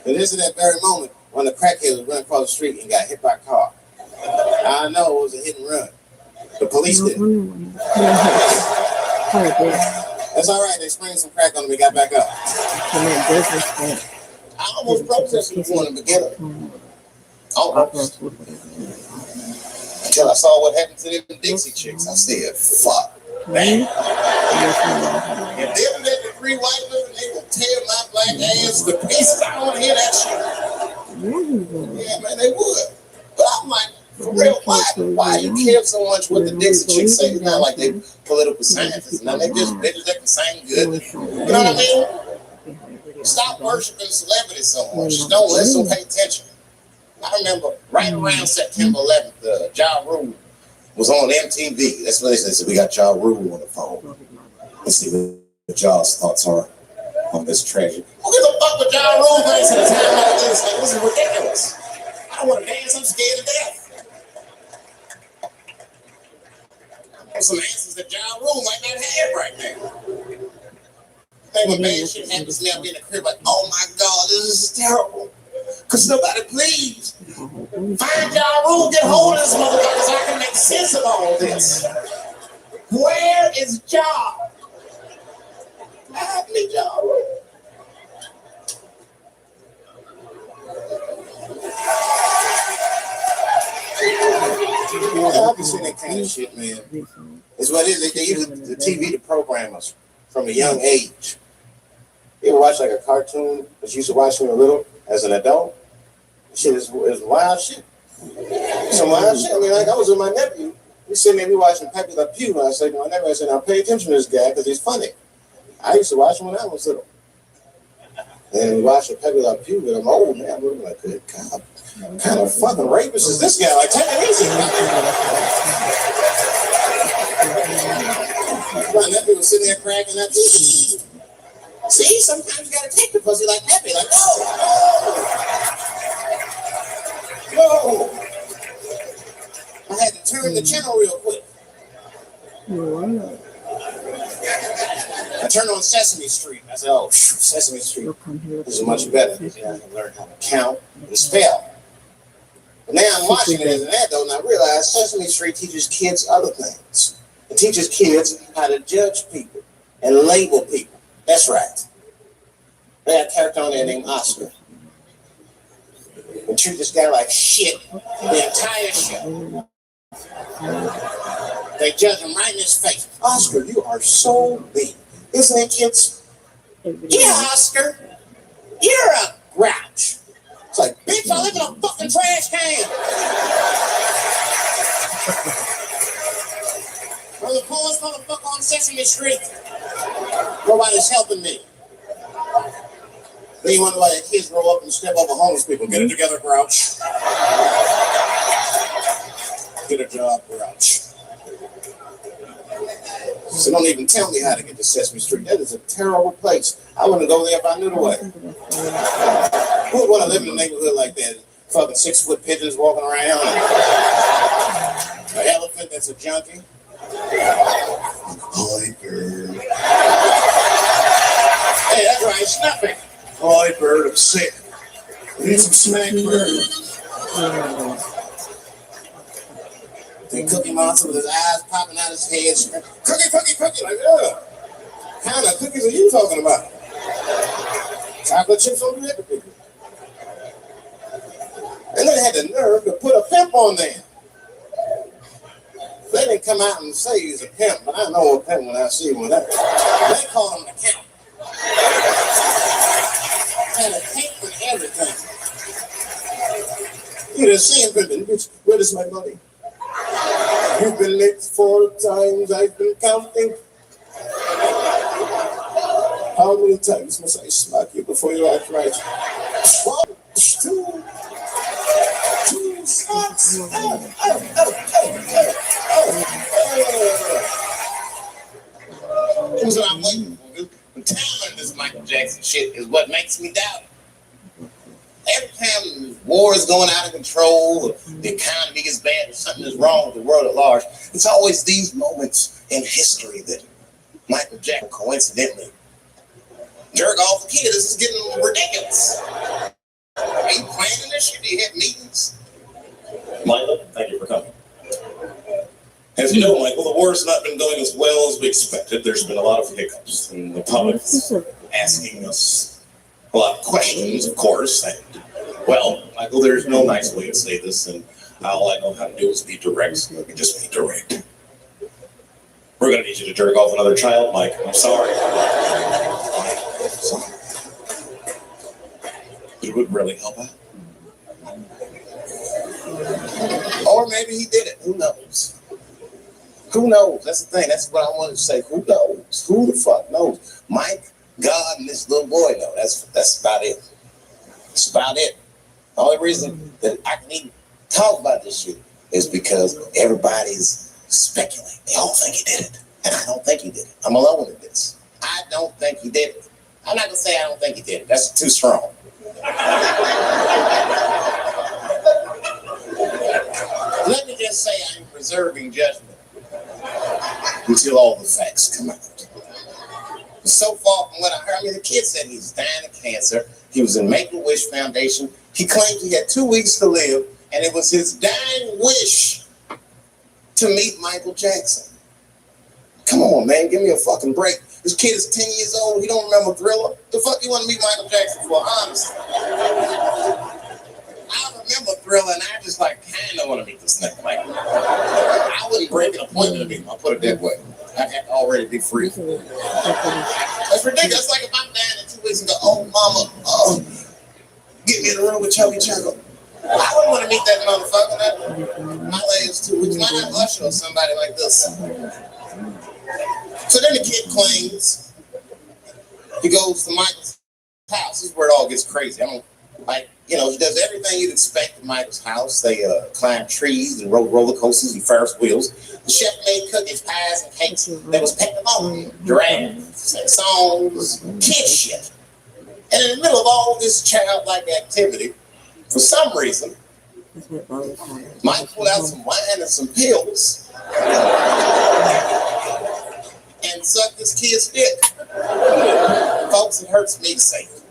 And this is that very moment when the crackhead was running across the street and got hit by a car. I know it was a hit and run. The police did. That's all right. They sprayed some crack on him and got back up. I almost protested before him to get him. Almost. Until I saw what happened to them Dixie chicks. I said, fuck. Man. If they let the three white women, they will tear my black ass to pieces. I don't want to hear that shit. Yeah, man, they would. But I'm like, for real, why you care so much what the Dixie chicks say? It's not like they political scientists. Now they just bitches that can sing good. You know what I mean? Stop worshiping celebrities so much. Don't listen, pay attention. I remember right around September 11th, Ja Rule was on MTV. That's what they said. We got Ja Rule on the phone. Let's see what Ja's thoughts are on this tragedy. Who gives a fuck with Ja Rule thinks at a time like this? Like, this is ridiculous. I don't want to dance. I'm scared to death. Some answers that Ja Rule might not have right now. When bad shit happens to me, I'll be in the crib like, oh my God, this is terrible. Could somebody please find Ja Rule, get hold of this motherfucker so I can make sense of all this. Where is Ja? I need Ja Rule. I've been seeing that kind of shit, man. It's what it is. They use the TV to program us from a young age. You ever watch like a cartoon that you used to watch when you were little as an adult? Shit is wild shit. Some wild shit. I mean, like I was with my nephew. We sitting there, we watching Pepe Le Pew. And I said to my nephew, I said, now pay attention to this guy because he's funny. I used to watch him when I was little. And we watched Pepe Le Pew, but I'm old now. I'm like, good God. What kind of fucking rapist is this guy? Like, take it easy. My nephew was sitting there cracking up. See, sometimes you gotta take the pussy like Pepe. Like, no. I had to turn the channel real quick. I turned on Sesame Street. I said, oh, Sesame Street. This is much better because I can learn how to count and spell. But now I'm watching it as an adult, and I realize Sesame Street teaches kids other things. It teaches kids how to judge people and label people. That's right. They had a character on there named Oscar. And treat this guy like shit the entire show. They judge him right in his face. Oscar, you are so big. Isn't it, kids? Yeah, Oscar. You're a grouch. It's like, bitch, I live in a fucking trash can. I'm the poorest motherfucker on Sesame Street. Nobody's helping me. Then you wonder why the kids grow up and step over homeless people. Get it together, grouch. Get a job, grouch. So don't even tell me how to get to Sesame Street. That is a terrible place. I wouldn't go there if I knew the way. Who would want to live in a neighborhood like that? Fucking 6-foot pigeons walking around. An elephant that's a junkie. Hi, bird. Hey, that's right, snuffing. Hi, bird, I'm sick. I need some snack, bird. The Cookie Monster with his eyes popping out his head. Cookie, cookie, cookie. Like, what kind of cookies are you talking about? Chocolate chips on the cookie. And they had the nerve to put a pimp on there. They didn't come out and say he's a pimp, but I know a pimp when I see one. They call him the count. Had a cape and everything. You just see him pimping. Bitch, where is my money? You've been late 4 times, I've been counting. How many times must I smack you before you act right? 1, 2, 2 smacks. Here's what I'm waiting for. The talent of this Michael Jackson shit is what makes me doubt it. Every time war is going out of control, or the economy is bad, or something is wrong with the world at large, it's always these moments in history that Michael Jackson coincidentally jerk off the kid. This is getting ridiculous. Are you planning this shit? Do you have meetings? Michael, thank you for coming. As you know, Michael, the war has not been going as well as we expected. There's been a lot of hiccups, and the public is asking us a lot of questions, of course. And, well, Michael, there's no nice way to say this, and all I know how to do is be direct, so let me just be direct. We're going to need you to jerk off another child, Mike. I'm sorry. It would really help out. Or maybe he did it. Who knows? Who knows? That's the thing. That's what I wanted to say. Who knows? Who the fuck knows? Mike, God, and this little boy know. That's about it. That's about it. The only reason that I can even talk about this shit is because everybody's speculating. They all think he did it. And I don't think he did it. I'm alone in this. I don't think he did it. I'm not going to say I don't think he did it. That's too strong. Let me just say I'm preserving judgment until all the facts come out. So far from what I heard, the kid said he's dying of cancer. He was in Make-A-Wish Foundation. He claimed he had 2 weeks to live, and it was his dying wish to meet Michael Jackson. Come on, man, give me a fucking break. This kid is 10 years old. He don't remember Thriller. The fuck you want to meet Michael Jackson for, honestly? I remember Thriller, and I just kind of want to meet this nigga, Michael. I wouldn't break an appointment to meet him. I'll put it that way. I have to already be free. That's ridiculous. It's like if I'm down in 2 weeks and go, oh, mama, get me in the room with Chubby Chuckle. I wouldn't want to meet that motherfucker. My legs 2 weeks. Why not Usher or somebody like this? So then the kid claims he goes to Michael's house. This is where it all gets crazy. He does everything you'd expect at Michael's house. They climb trees and rode roller coasters and Ferris wheels. The chef made cookies, pies, and cakes. There was pepperoni, giraffes, and songs, kid shit. And in the middle of all this childlike activity, for some reason, Mike pulled out some wine and some pills and sucked this kid's dick. Folks, it hurts me to say it.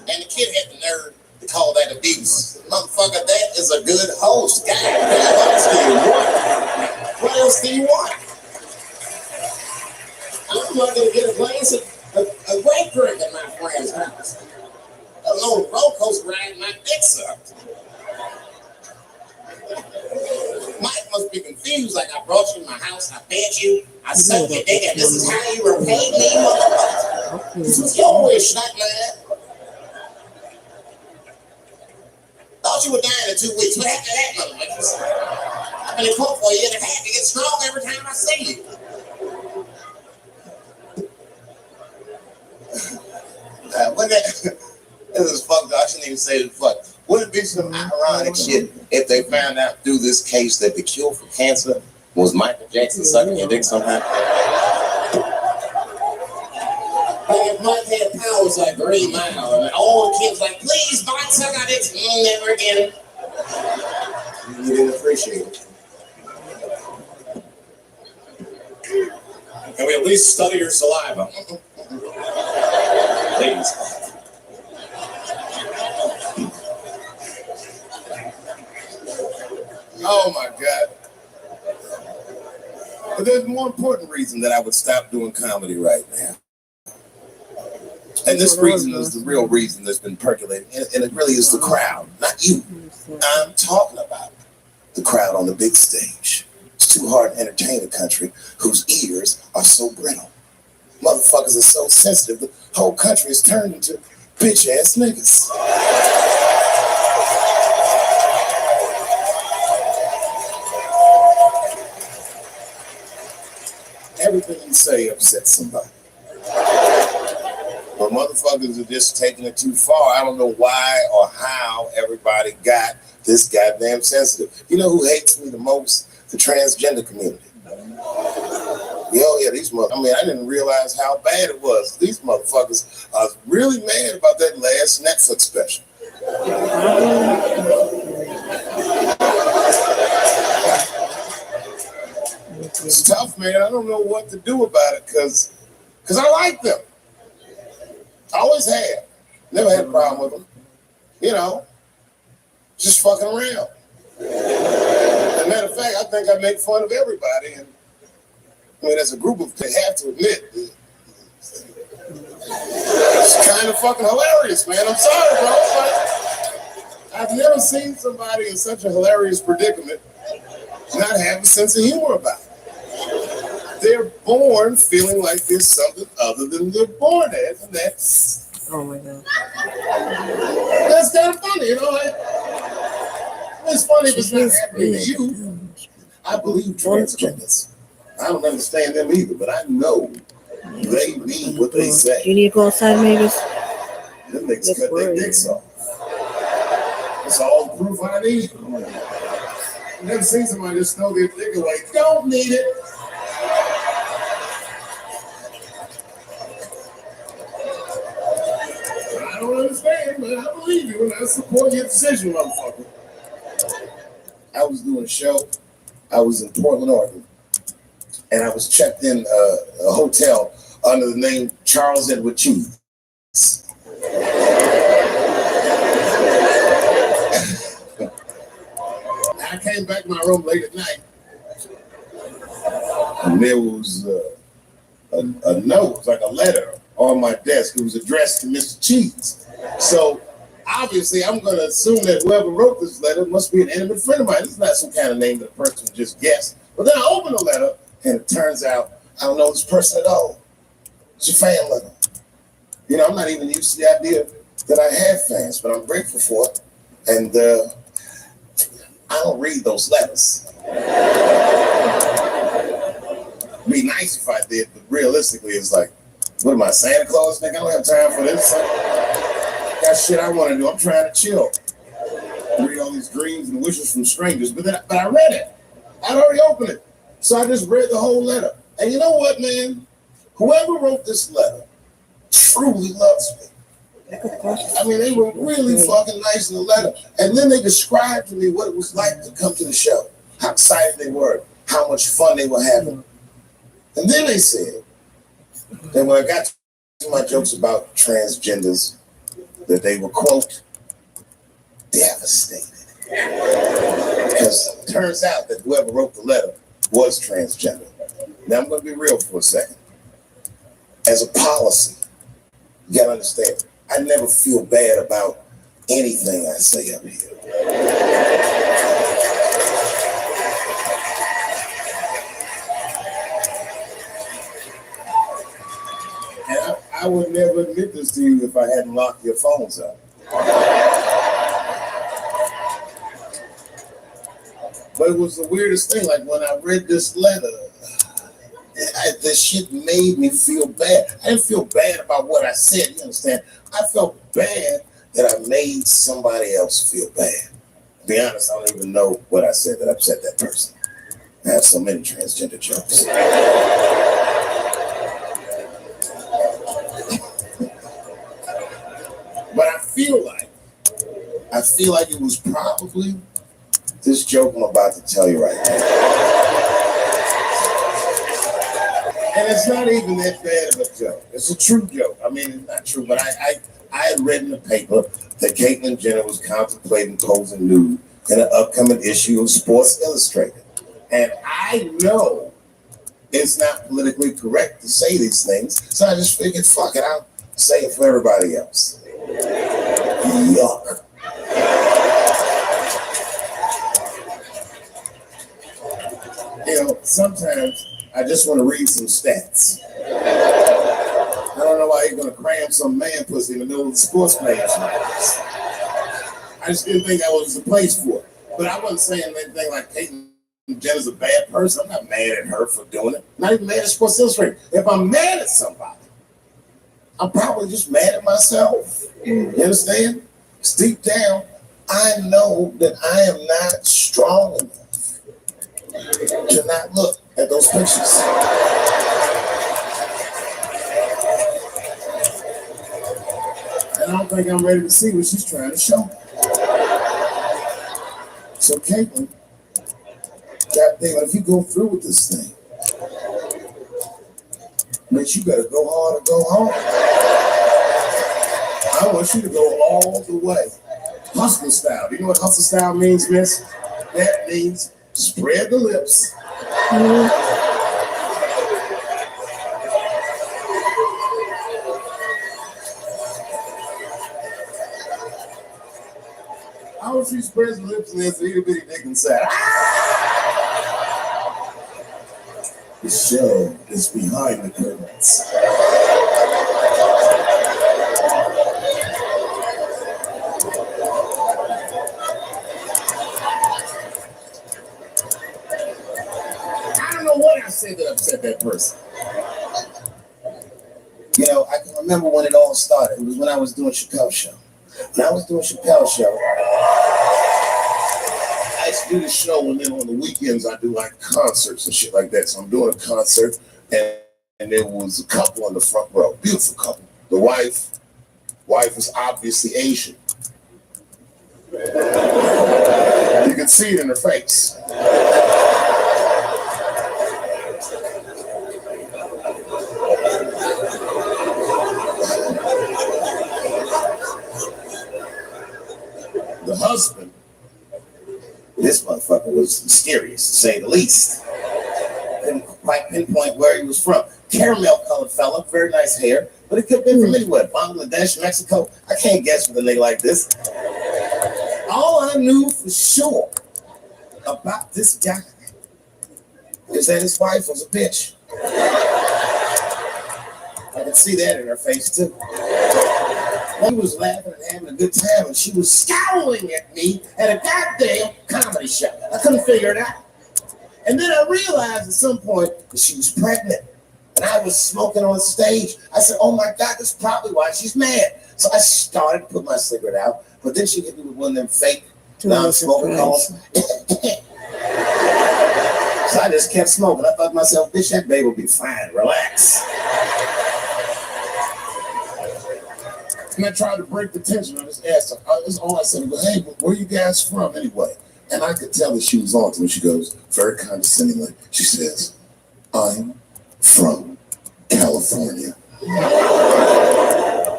And the kid had the nerve to call that abuse. Motherfucker, that is a good host. God, what else do you want? What else do you want? I'm not going to get a glass of grape drink at my friend's house. A little roller coaster ride, my dick sucked. Mike must be confused, like I brought you in my house, I fed you, I sucked your dick, and this is how you repay me, motherfucker. This was your wish, not mine. Thought you were dying in 2 weeks. What happened to that, motherfucker? I've been in court for a year and a half. You get strong every time I see you. This is fucked up. I shouldn't even say this fuck. Wouldn't it be some ironic shit if they found out through this case that the cure for cancer was Michael Jackson sucking your dick somehow? If Mike had powers like Green Mile, and all the kids like, please, Mike, suck our dicks. Never again. You didn't appreciate it. Can we at least study your saliva? Please. Oh my God. But there's a more important reason that I would stop doing comedy right now. And this reason is the real reason that's been percolating. And it really is the crowd, not you. I'm talking about the crowd on the big stage. It's too hard to entertain a country whose ears are so brittle. Motherfuckers are so sensitive, the whole country is turned into bitch ass niggas. Everything you say upsets somebody. motherfuckers are just taking it too far. I don't know why or how everybody got this goddamn sensitive. You know who hates me the most? The transgender community. Yeah, these motherfuckers. I mean, I didn't realize how bad it was. These motherfuckers are really mad about that last Netflix special. It's tough, man. I don't know what to do about it because I like them. I always have. Never had a problem with them. You know, just fucking around. As a matter of fact, I think I make fun of everybody. And I mean, as a group of, they have to admit, it's kind of fucking hilarious, man. I'm sorry, bro. But I've never seen somebody in such a hilarious predicament not have a sense of humor about it. They're born feeling like there's something other than they're born as, and that's, Oh my God. that's kind of funny, you know. It's funny if it's not happening to you. I believe transgenders. I don't understand them either, but I know they mean what they say. You need to go outside, maybe? Them niggas cut their dicks off. That's all the proof I need. I've never seen somebody just throw their dick away. Don't need it. I don't understand, but I believe you and I support your decision, motherfucker. I was doing a show. I was in Portland, Oregon, and I was checked in a hotel under the name Charles Edward Cheese. I came back to my room late at night, and there was a note, like a letter, on my desk. It was addressed to Mr. Cheese. So obviously, I'm going to assume that whoever wrote this letter must be an intimate friend of mine. It's not some kind of name that a person would just guess. But then I open the letter, and it turns out I don't know this person at all. It's a fan letter. You know, I'm not even used to the idea that I have fans, but I'm grateful for it. And I don't read those letters. It'd be nice if I did, but realistically, it's like, what am I, Santa Claus? Nigga, I don't have time for this. Got shit I want to do. I'm trying to chill. Read all these dreams and wishes from strangers, but I read it. I'd already opened it. So I just read the whole letter. And you know what, man? Whoever wrote this letter truly loves me. I mean, they were really fucking nice in the letter. And then they described to me what it was like to come to the show, how excited they were, how much fun they were having. And then they said that when I got to my jokes about transgenders, that they were, quote, devastated. Because it turns out that whoever wrote the letter was transgender. Now I'm going to be real for a second. As a policy, you got to understand, I never feel bad about anything I say up here. And I would never admit this to you if I hadn't locked your phones up. But it was the weirdest thing. Like when I read this letter, this shit made me feel bad. I didn't feel bad about what I said, you understand? I felt bad that I made somebody else feel bad. To be honest, I don't even know what I said that upset that person. I have so many transgender jokes. But I feel like it was probably this joke I'm about to tell you right now. And it's not even that bad of a joke. It's a true joke. I mean, it's not true, but I had read in the paper that Caitlyn Jenner was contemplating posing nude in an upcoming issue of Sports Illustrated. And I know it's not politically correct to say these things, so I just figured, fuck it, I'll say it for everybody else. Yuck. You know, sometimes I just want to read some stats. I don't know why you're going to cram some man pussy in the middle of the sports page. I just didn't think that was the place for it. But I wasn't saying anything like Caitlyn Jenner's a bad person. I'm not mad at her for doing it. I'm not even mad at Sports Illustrated. If I'm mad at somebody, I'm probably just mad at myself. You understand? Deep down, I know that I am not strong enough to not look at those pictures. And I don't think I'm ready to see what she's trying to show me. So, Caitlin, goddamn, if you go through with this thing, bitch, you better go hard or go home. I want you to go all the way. Hustle style. Do you know what hustle style means, miss? That means spread the lips. I want you to spread the lips and there's a little bitty dick inside. The show is behind the curtains. I don't know what I said that upset that person. You know, I can remember when it all started. It was when I was doing Chappelle's show. When I was doing Chappelle's show, I used to do this show, and then on the weekends I do like concerts and shit like that. So I'm doing a concert, and there was a couple on the front row, beautiful couple. The wife is obviously Asian. You can see it in her face. The husband, this motherfucker was mysterious, to say the least. Couldn't quite pinpoint where he was from. Caramel colored fella, very nice hair, but it could have been from anywhere. Bangladesh, Mexico. I can't guess with a nigga like this. All I knew for sure about this guy is that his wife was a bitch. I could see that in her face too. He was laughing and having a good time, and she was scowling at me at a goddamn comedy show. I couldn't figure it out. And then I realized at some point that she was pregnant, and I was smoking on stage. I said, oh my God, that's probably why she's mad. So I started to put my cigarette out, but then she hit me with one of them fake non-smoking calls. So I just kept smoking. I thought to myself, bitch, that baby will be fine. Relax. And I tried to break the tension. I just asked her. That's all I said. I go, hey, where are you guys from anyway? And I could tell that she was on to me. She goes, very condescendingly, she says, I'm from California.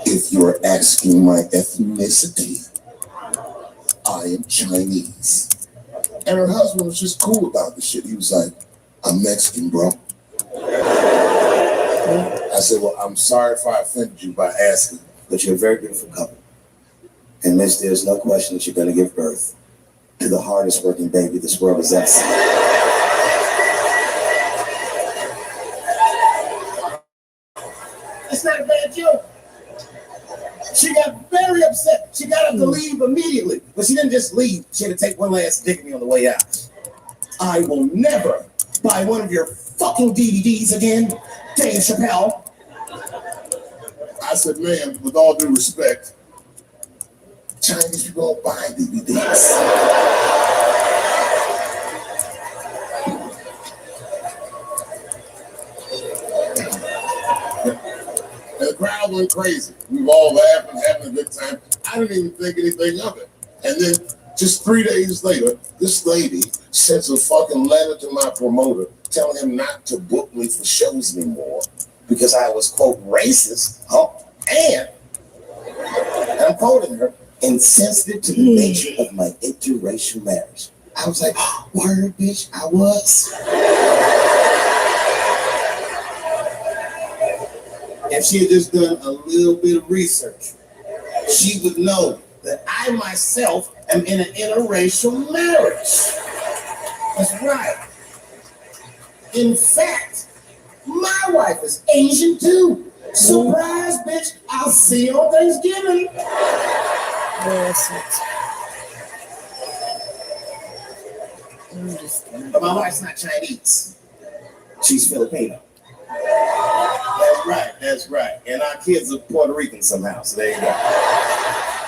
If you're asking my ethnicity, I am Chinese. And her husband was just cool about the shit. He was like, I'm Mexican, bro. I said, well, I'm sorry if I offended you by asking, but you're a very beautiful couple. And miss, there's no question that you're going to give birth to the hardest working baby this world has ever seen. That's not a bad joke. She got very upset. She got up to leave immediately. But she didn't just leave. She had to take one last dig at me on the way out. I will never buy one of your fucking DVDs again, Dave Chappelle. I said, ma'am, with all due respect, Chinese people don't buy DVDs. And the crowd went crazy. We were all laughing, having a good time. I didn't even think anything of it. And then just 3 days later, this lady sends a fucking letter to my promoter telling him not to book me for shows anymore because I was, quote, racist, and I'm quoting her, insensitive to the nature of my interracial marriage. I was like, word, bitch, I was. If she had just done a little bit of research, she would know that I myself am in an interracial marriage. That's right. In fact, my wife is Asian too. Surprise, bitch. I'll see you on Thanksgiving. But my wife's not Chinese. She's Filipino. And That's right. And our kids are Puerto Rican somehow, so there you go.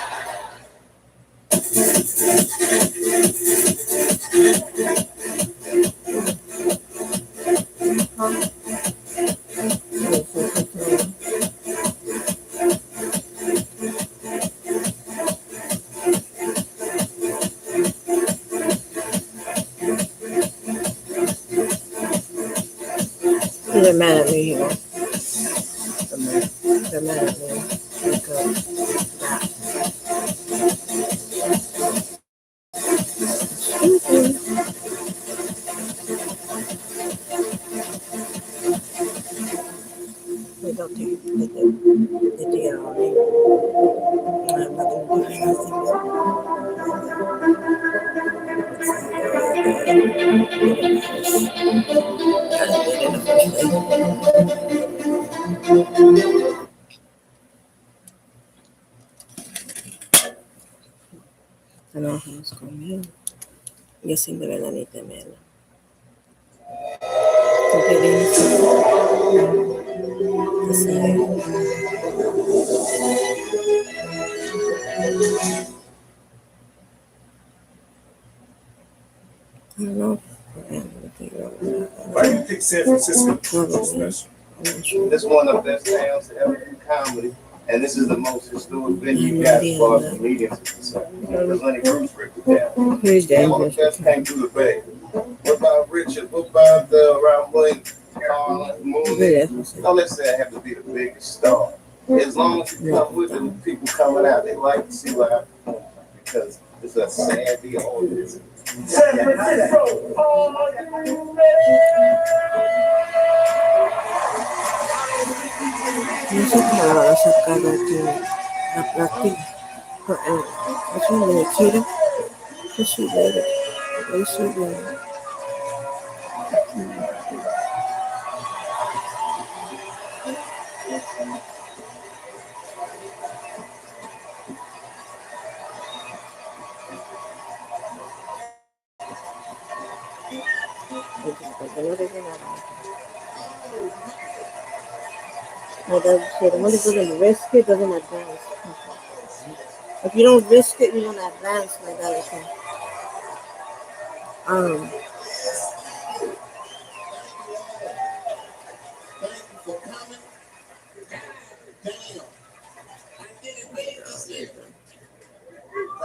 They're mad at me, you know. They're mad at me because that. They don't take they take it on me. I'm not gonna do anything. Enojos conmigo. Yo sin de verdad ni temerlo. Porque I don't know. Why do you think San Francisco is so special? This is one of the best towns to ever do comedy, and this is the most historic venue you got as far as comedians are concerned. There's only Bruce Rick down. Who's They all the best came through the Bay. What about Richard? What about Ryan Williams? Carl Moon? Don't let's say I have to be the biggest star. As long as you come with the people coming out, they like to see what I perform because it's a sad deal. All this. San Francisco, are you ready? No sé cómo la van a sacar de aquí la práctica. Es un de Kira. Yo soy de yo soy de porque no digo nada. My dad said, "What is doesn't risk it, doesn't advance." If you don't risk it, you don't advance. My dad was saying.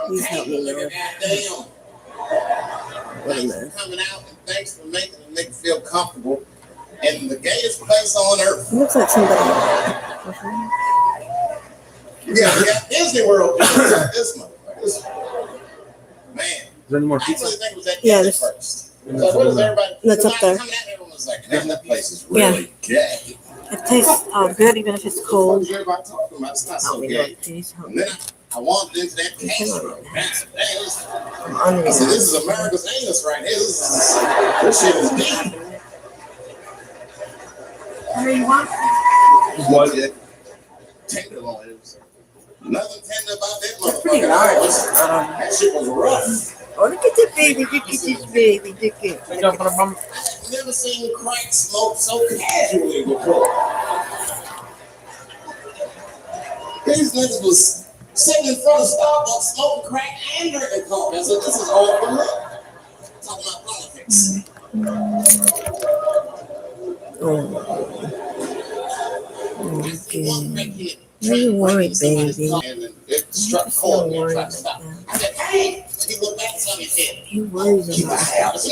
Please help me, Lord. What a mess. Coming out, and thanks for making it make me feel comfortable in the gayest place on earth. It looks like somebody. Yeah, Disney World. This motherfucker. Man. Is there any more I pizza? really think it was that Yeah, first. So what is everybody? That's up there. Coming out, everyone was like, "Man, that place is really gay." It tastes good even if it's cold. What everybody talking about? It's not so Help me, gay. Lord. Please help And me. then I wandered into that castro. I'm I under said, "This is America's anus right here. This shit is deep." What? Tenderloin. It was nothing tender about that It's pretty motherfucker. large. That shit was rough. Oh, look at the baby. Look at this baby. Look at it. I've never seen crack smoke so casually before. These niggas was sitting in front of Starbucks smoking crack and drinking coffee. I said, "This is all for me." Talking about politics. Okay. Don't worry, baby. And it struck Don't cold and worry tried to about stop. that. I said, "Hey," he looked back at something and said, He worries "Keep my about eye out." I said,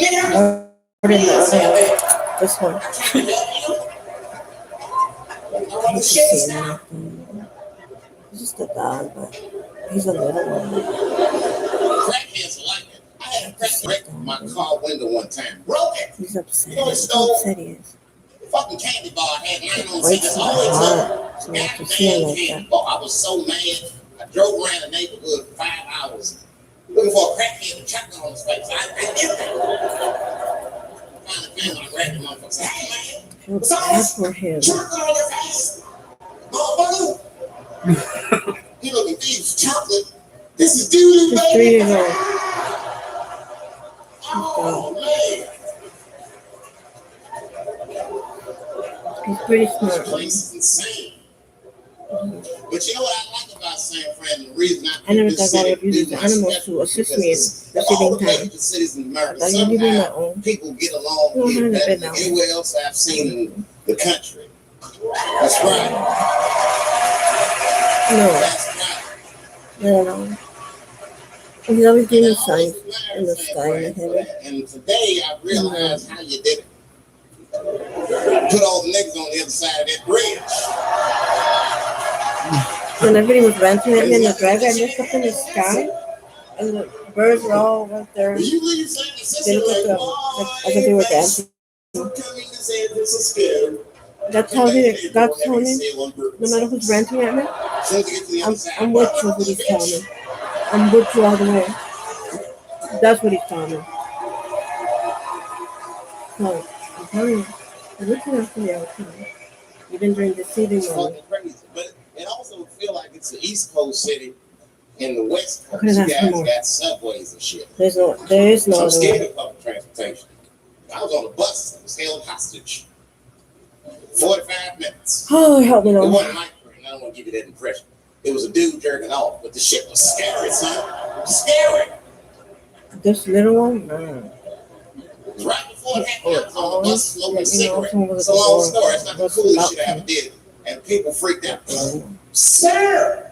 "Nigga, this one. I'm trying to help you." I He's want to just shit saying now. nothing. He's just a dog, but he's a little one. Crackheads are like it. I had a crack break my car window one time. Broke it. He's upset. You know, He's so- upset he is. Fucking candy bar had mine on Breaks this my all the time. heart to make you feel Goddamn like candy that. bar. I was so mad. I drove around the neighborhood for 5 hours looking for a crackhead with chocolate on his face. I did that. Finally found when I grabbed the motherfucker. Hey man, Feel bad for him. chocolate on your face. Motherfucker. You looking thieves chocolate. This is doo-doo, He's baby. 3 years old. Oh man. He's pretty This smart. place is insane. But you know what I like about San Fran? The reason I I never think thought this God city would use do the my animals special to assist because me in of all receiving the time. major cities in America. I give me my Somehow own. people get along Oh, here honey, better bed than now. anywhere else I've seen in the country. That's right. No, That's right. not at all. He's always And giving I me always signs admire in the San sky and Fran the for heaven. that. And today I realized how you did it. Put all the niggas on the other side of that bridge. When everybody was ranting at me in the drive, I looked up in the sky and the birds were all right there. When you leave San They Francisco, looked like, like as if they were dancing. coming to San Francisco. That's how God's telling me, no matter who's ranting at me, I'm with you, what he's telling me. I'm with you all the way. That's what he's telling me. So, I'm telling you, you're looking after me all the time. Even during the seeding It's moment. fucking crazy. But it also feel like it's an East Coast city in the West Coast. couldn't You ask for guys more. got subways and shit. There is no I'm other scared way. of public transportation. I was on a bus and was held hostage. 45 minutes. Oh, help me, It Lord. wasn't like, I don't want to give you that impression. It was a dude jerking off, but the shit was scary, son. It was scary. This little one? No. Right before it happened, I was on the bus smoking a Let me know if cigarette. someone was It's a at the long door. story. It's not the What's coolest up? shit I ever did. And people freaked out. Oh, Sir!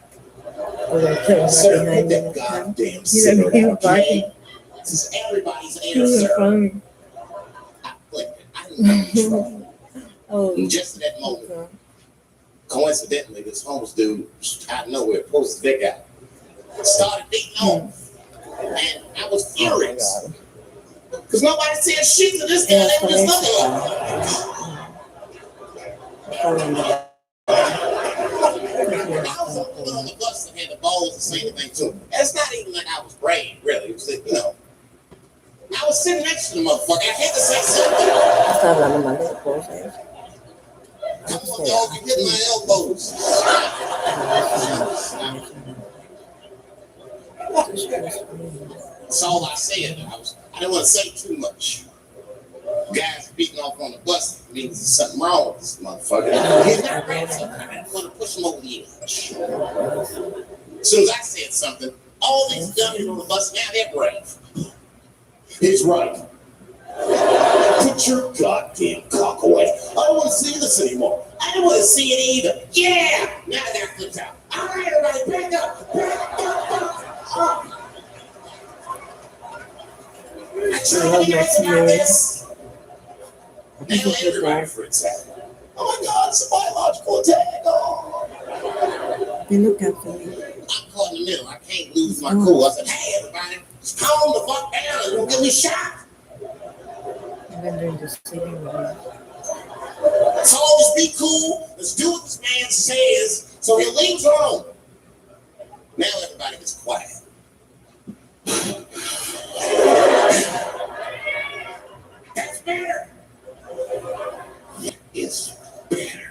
they're sitting Sir, right put behind me. that goddamn He let me cigarette out, barking. okay? This is everybody's He air, was in sir. front of me. I flipped it. I didn't have any trouble. Oh, And just at that moment, okay. coincidentally, this homeless dude out of nowhere pulls his dick out. Started beating off. And I was Oh my furious. God. Because nobody said shit to this guy. Yeah, They were just so looking at him. I was on the bus and had the balls to say anything to him. It's not even like I was brave, really. It was like, I was sitting next to the motherfucker. I had to say something. Está hablando mal de cosas. Come on, dog, you hit my elbows. That's all I said. I didn't want to say too much. Guys beating off on the bus means there's something wrong with this motherfucker. He's not right. So I didn't want to push him over the edge. As soon as I said something, all these dummies on the bus, now they're brave. He's right. Put your goddamn cock away. I don't want to see this anymore. I don't want to see it either. Yeah! Now that flips out. All right, everybody, back up. Back up. I tried to get about this. Now everybody freaks out. Oh my God, it's a biological attack. Oh. They look out for me. I'm caught in the middle. I can't lose my cool. I said, hey, everybody, just calm the fuck down. You're going to get me shot. Even during the seeding moment. So just be cool. Let's do what this man says so he leaves home. Now everybody gets quiet. That's better. It's better.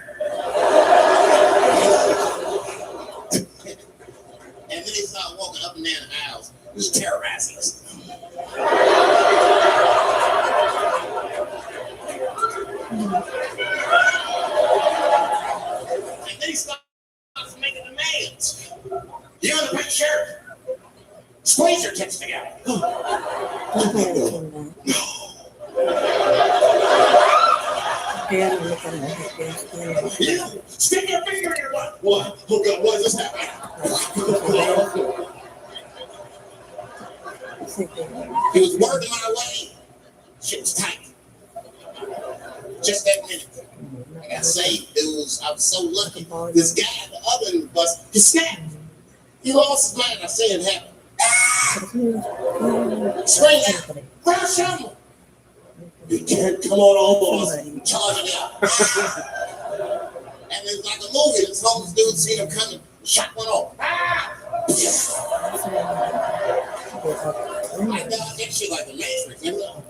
And then they start walking up and down the aisles, just terrorizing us. And then he starts making demands. You in the pink shirt? Squeeze your tits together. Yeah, stick your finger in your butt. What? Oh God, what is this happening? He was working my way. Shit was tight. Just that minute. I got saved. I was so lucky. This guy at the other end of the bus, he snapped. He lost his mind. I said it happened. Spring out. Grab shovel. You can't come on all of us. Charge it out. And it's like a movie. This homeless dude seen him coming. Shot one off. Ah! I done that shit like the Matrix. You know?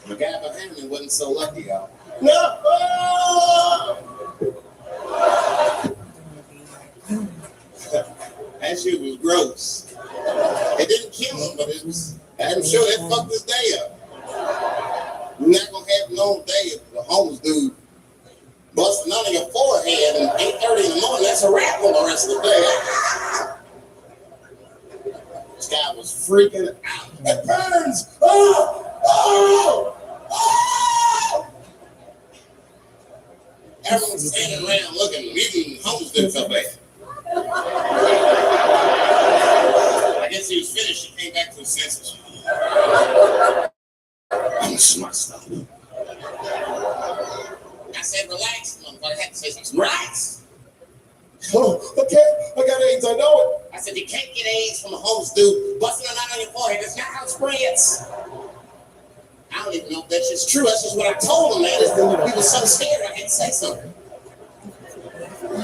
The guy behind me wasn't so lucky, y'all. No! That shit was gross. them, but I'm sure they fucked this day up. You're not gonna have no day if the homeless dude busting on your forehead at 8:30 in the morning. That's a wrap for the rest of the day. This guy was freaking out. It burns! Oh! Oh! Oh! Everyone's standing around looking, even homeless dude felt bad. I guess he was finished. He came back to his senses. I'm smart stuff. I said, relax, motherfucker. I had to say something. Relax. Oh, okay. I got AIDS. I know it. I said, you can't get AIDS from a homeless dude busting a knot on your forehead. That's not how it spreads. I don't even know if that's just true. That's just what I told him, man. He was so scared I had to say something. I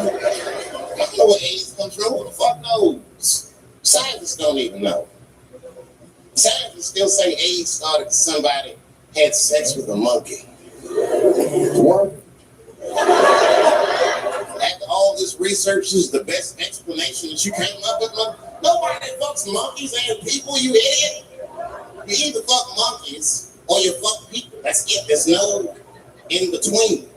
don't know where AIDS comes from. Who the fuck knows? Scientists don't even know. Scientists still say AIDS started because somebody had sex with a monkey. What? After all this research is the best explanation that you came up with? Nobody fucks monkeys and people, you idiot. You either fuck monkeys or you fuck people. That's it. There's no in between.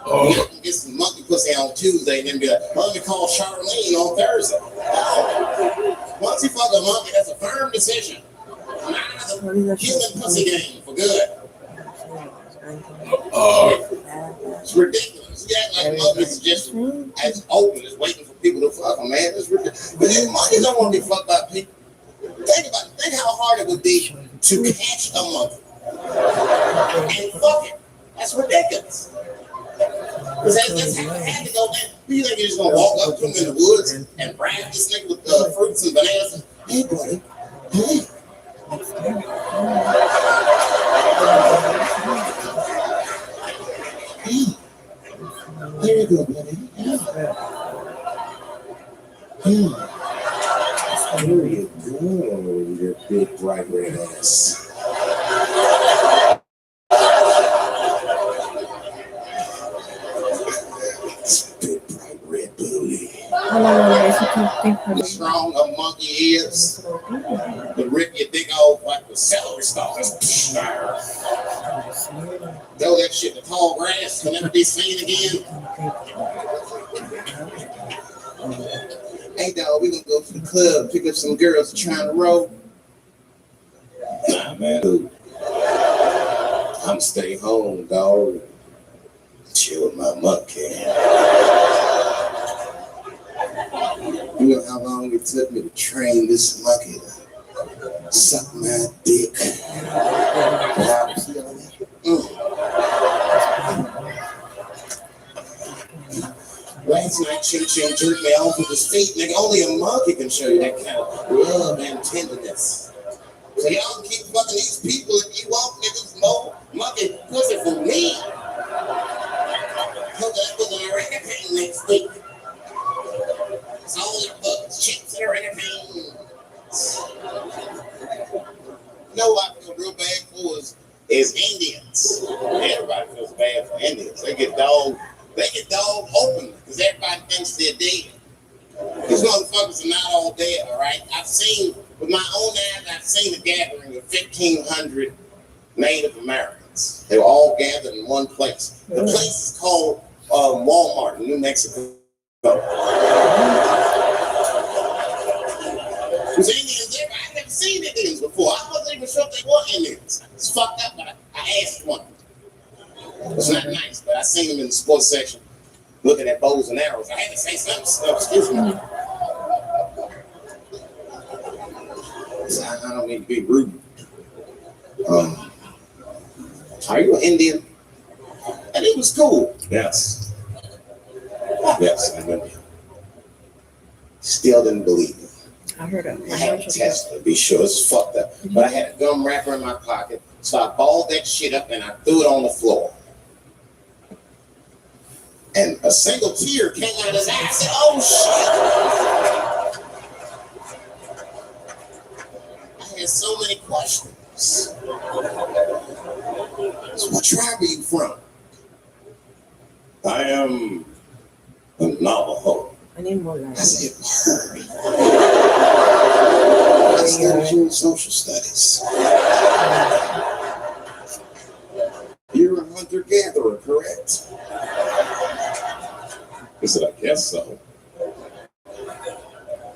You can get some monkey pussy on Tuesday and then be like, let me call Charlene on Thursday. Once you fuck a monkey, that's a firm decision. Not another human pussy game for good. It's ridiculous. You act like monkeys are just as open as waiting for people to fuck them, man. It's ridiculous. But then monkeys don't want to be fucked by people. Think about it. Think how hard it would be to catch a monkey and fuck it. That's ridiculous. Because that's how it had to go down. You think you're just going to walk up to him in the woods and brand this nigga with fruits and bananas? Hey, buddy. Hey. There you go, buddy. Yeah. There you go, your big bright red ass. Big bright red booty. Strong a monkey is, but rip your dick off like with celery stalks. Throw that shit in the tall grass, can never be seen again. Hey, dog, we gonna go to the club, pick up some girls trying to roll. Nah, man, dude. I'm stay home, dog. Chill with my monkey. You know how long it took me to train this monkey to suck my dick? Last night, Ching Ching jerked me off with his feet. Nigga, only a monkey can show you that kind of love and tenderness. So y'all keep fucking these people if you want niggas more monkey pussy for me. Hook up with an orangutan next week. It's all their bugs, chips and orangutans. You know what I feel real bad for is Indians. Everybody feels bad for Indians. They get dog open because everybody thinks they're dead. These motherfuckers are not all dead, all right? I've seen, with my own eyes, I've seen a gathering of 1,500 Native Americans. They were all gathered in one place. The place is called Walmart in New Mexico. There's Indians there, I've never seen Indians before. I wasn't even sure if they were Indians. It's fucked up, but I asked one. It's not nice, but I seen them in the sports section looking at bows and arrows. I had to say something. Excuse me. I don't mean to be rude. Are you an Indian? And it was cool. Yes. Yes, I remember. Still didn't believe it. I heard it. I had to test it to be sure. It's fucked up. But I had a gum wrapper in my pocket, so I balled that shit up and I threw it on the floor. And a single tear came out of his eye. I said, oh shit. I had so many questions. So what tribe are you from? I am a Navajo. I need more I light. said, word. I studied you in social studies. You're a hunter-gatherer, correct? He said, I guess so.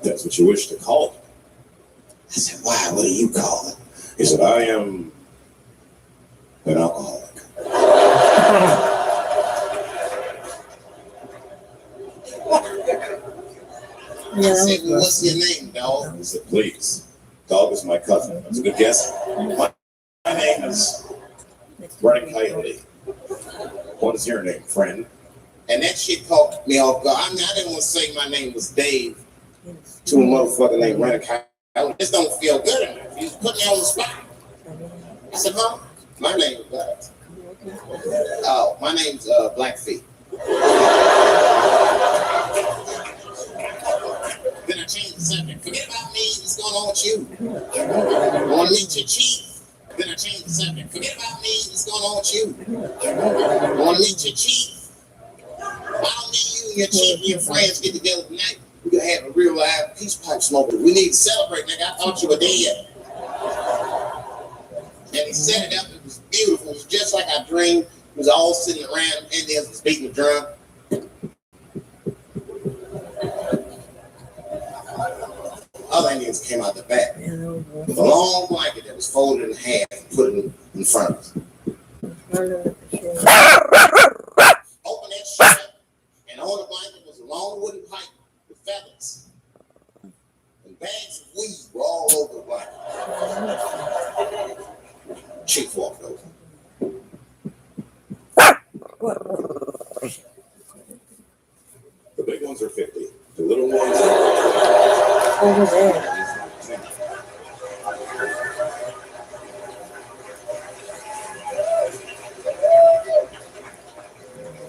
That's what you wish to call it. I said, why? What do you call it? He said, I am an alcoholic. I said, well, what's your name, dog? He said, please. Dog is my cousin. That's a good guess. My name is Red Coyote. What is your name, friend? And that shit caught me off guard. I mean, I didn't want to say my name was Dave to a motherfucker named Red Coyote. This don't feel good enough. You put me on the spot. I said, huh? My name is Black. Oh, my name's Blackfeet. Then I changed the subject. Forget about me. What's going on with you? I want to meet your chief. Then I changed the subject. Forget about me. What's going on with you? I want to meet your chief. Why don't me, you, and your chief and your friends get together tonight? We can have a real live peace pipe smoker. We need to celebrate, nigga. I thought you were dead. And he set it up. It was beautiful. It was just like I dreamed. It was all sitting around. Indians was beating the drum. Other Indians came out the back with a long blanket that was folded in half and put it in front of us. Open that shit up, and on the blanket was a long wooden pipe with feathers. And bags of weed were all over the blanket. Chief walked over. The big ones are 50. The little ones are over there.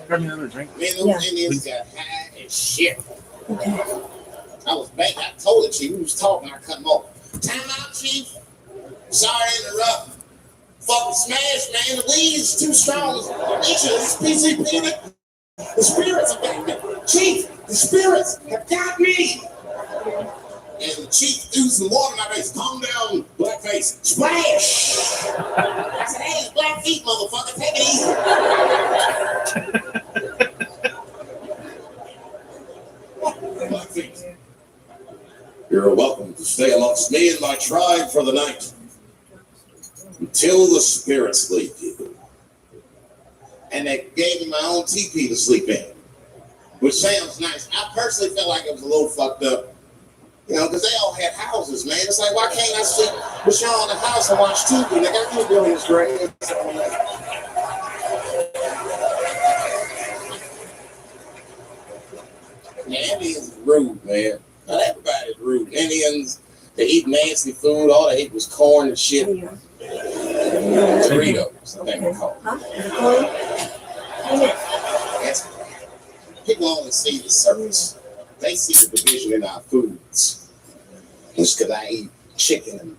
Grab me another drink. Man, those Indians got high as shit. I was back. I told the chief, we was talking, I cut him off. Time out, chief. Sorry to interrupt. Fucking smash, man. The weed is too strong. This PCP, the spirits have got me. Chief, the spirits have got me. And the chief threw some water in my face. Calm down, Blackface. Splash! I said, hey, it's Blackfeet, motherfucker. Take it easy. Blackfeet, you're welcome to stay amongst me and my tribe for the night. Until the spirits leave you. And they gave me my own teepee to sleep in, which sounds nice. I personally felt like it was a little fucked up, you know, because they all had houses, man. It's like, why can't I sleep with y'all in the house and watch TV? Like, I can't do this great. Yeah, Indians is rude, man. Not everybody's rude. Indians, they eat nasty food. All they ate was corn and shit. Doritos, I think they call them. Yes. People only see the surface. They see the division in our foods. It's because I eat chicken and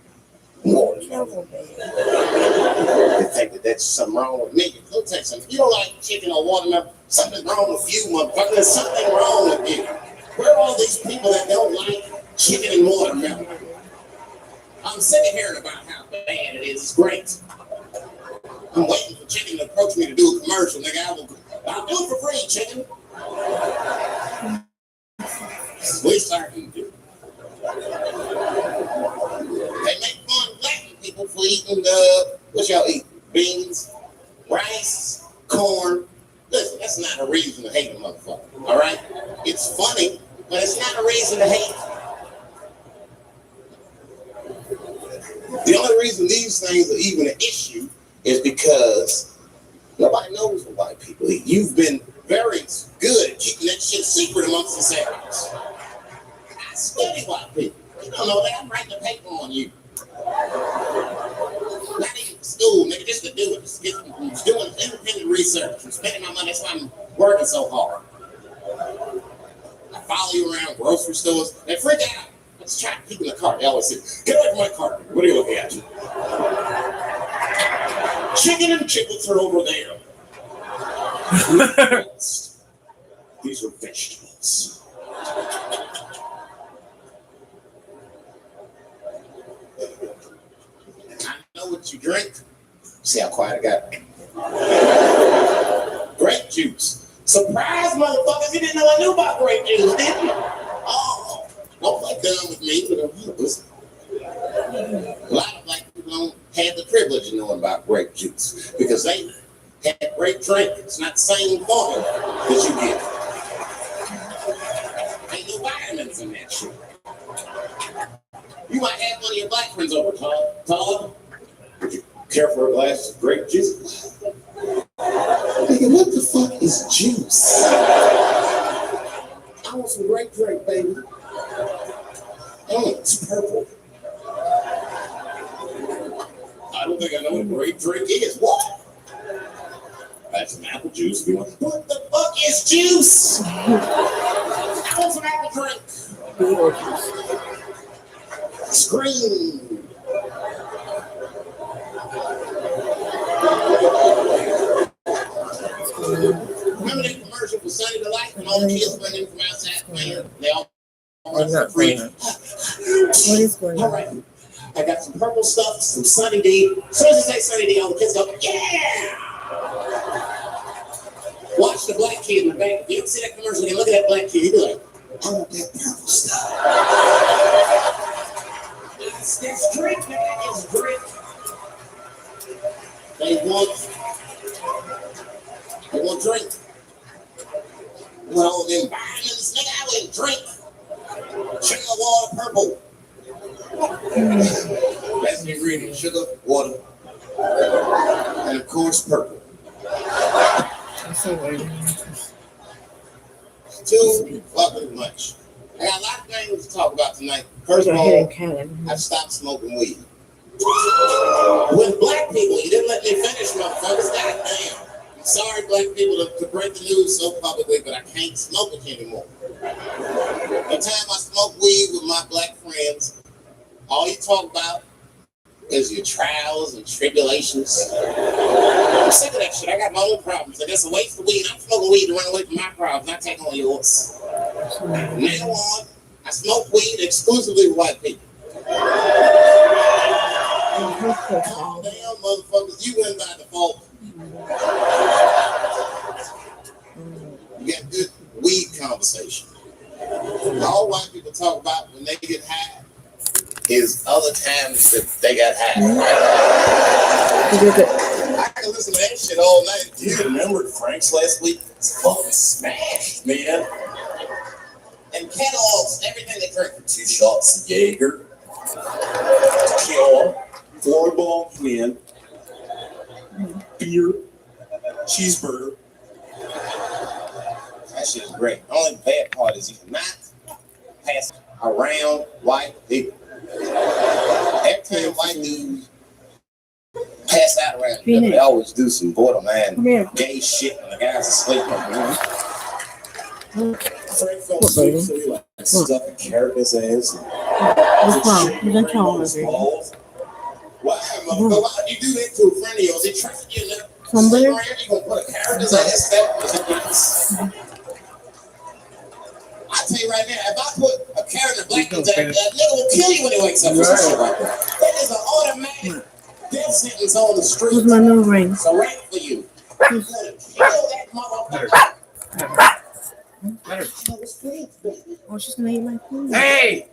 watermelon. They think that that's something wrong with me. Go take some. If you don't like chicken or watermelon, something's wrong with you, motherfucker. There's something wrong with you. Where are all these people that don't like chicken and watermelon? I'm sick of hearing about how bad it is. It's great. I'm waiting for chicken to approach me to do a commercial, nigga. I'll do it for free, chicken. We starting to do. They make fun of black people for eating what y'all eat? Beans, rice, corn. Listen, that's not a reason to hate a motherfucker. All right? It's funny, but it's not a reason to hate. The only reason these things are even an issue is because nobody knows what white people eat. You've been very good at keeping that shit secret amongst yourselves. I study white people. You don't know that. I'm writing a paper on you. Not even for school, nigga, just to do it. I'm doing independent research. I'm spending my money. That's why I'm working so hard. I follow you around grocery stores. They freak out. I just try to keep in the cart. They always say, get away from my cart. What are you looking at? Chicken and chitlets are over there. These are vegetables. I know what you drink. See how quiet I got? Grape juice. Surprise, motherfuckers! You didn't know I knew about grape juice, did you? Oh, don't play dumb with me. A lot of black people don't have the privilege of knowing about grape juice because they had grape drink. It's not the same formula that you get. Ain't no vitamins in that shit. You might have one of your black friends over, Todd. Would you care for a glass of grape juice? Nigga, what the fuck is juice? I want some grape drink, baby. It's purple. I don't think I know what grape drink is. What? That's some apple juice. What the fuck is juice? I want some apple drink. Scream. Remember that commercial for Sunny Delight when all the kids went in from outside playing? They all went for free. What is going All on? right. I got some purple stuff, some Sunny D. As soon as you say Sunny D, all the kids go, yeah! Watch the black kid in the back. If you don't see that commercial, you look at that black kid, you be like, I want that purple stuff. That's drink, man. It's drink. They want drink. With all them vitamins, nigga, I wouldn't drink. Sugar, water, purple. That's the ingredient: sugar, water, and of course, purple. I'm so worried. Too fucking much. I got a lot of things to talk about tonight. First of all, I've stopped smoking weed. With black people, you didn't let me finish, motherfuckers. Goddamn. I'm sorry, black people, to break the news so publicly, but I can't smoke it anymore. The time I smoke weed with my black friends, all you talk about is your trials and tribulations. I'm sick of that shit. I got my own problems. And it's a waste of weed. I'm smoking weed to run away from my problems, not taking on yours. Now on, I smoke weed exclusively with white people. Calm down, motherfuckers. You win by default. You got good weed conversation. All white people talk about when they get high is other times that they got high. I can listen to that shit all night. Do you remember Frank's last week? It's fucking smashed, man. And catalogs everything they drink for 2 shots of Jaeger, tequila, 4 ball twin, beer, cheeseburger. That shit is great. The only bad part is you cannot pass around white people. Every time white dudes pass out around, they always do some borderline gay shit when the guys asleep. Frank fell asleep, so he like stuck a carrot in his ass. What's wrong? You don't tell him. Why, motherfucker? Why would you do that to a friend of yours? They trusted you enough. Somebody? You gonna put a carrot in his ass? I tell you right now, if I put a carrot in a black man's ass, that nigga will kill you when he wakes up. Right. That is an automatic death sentence on the street. Where's my new ring? So right for you. I'm gonna kill that motherfucker. Oh, she's gonna eat my food. Hey!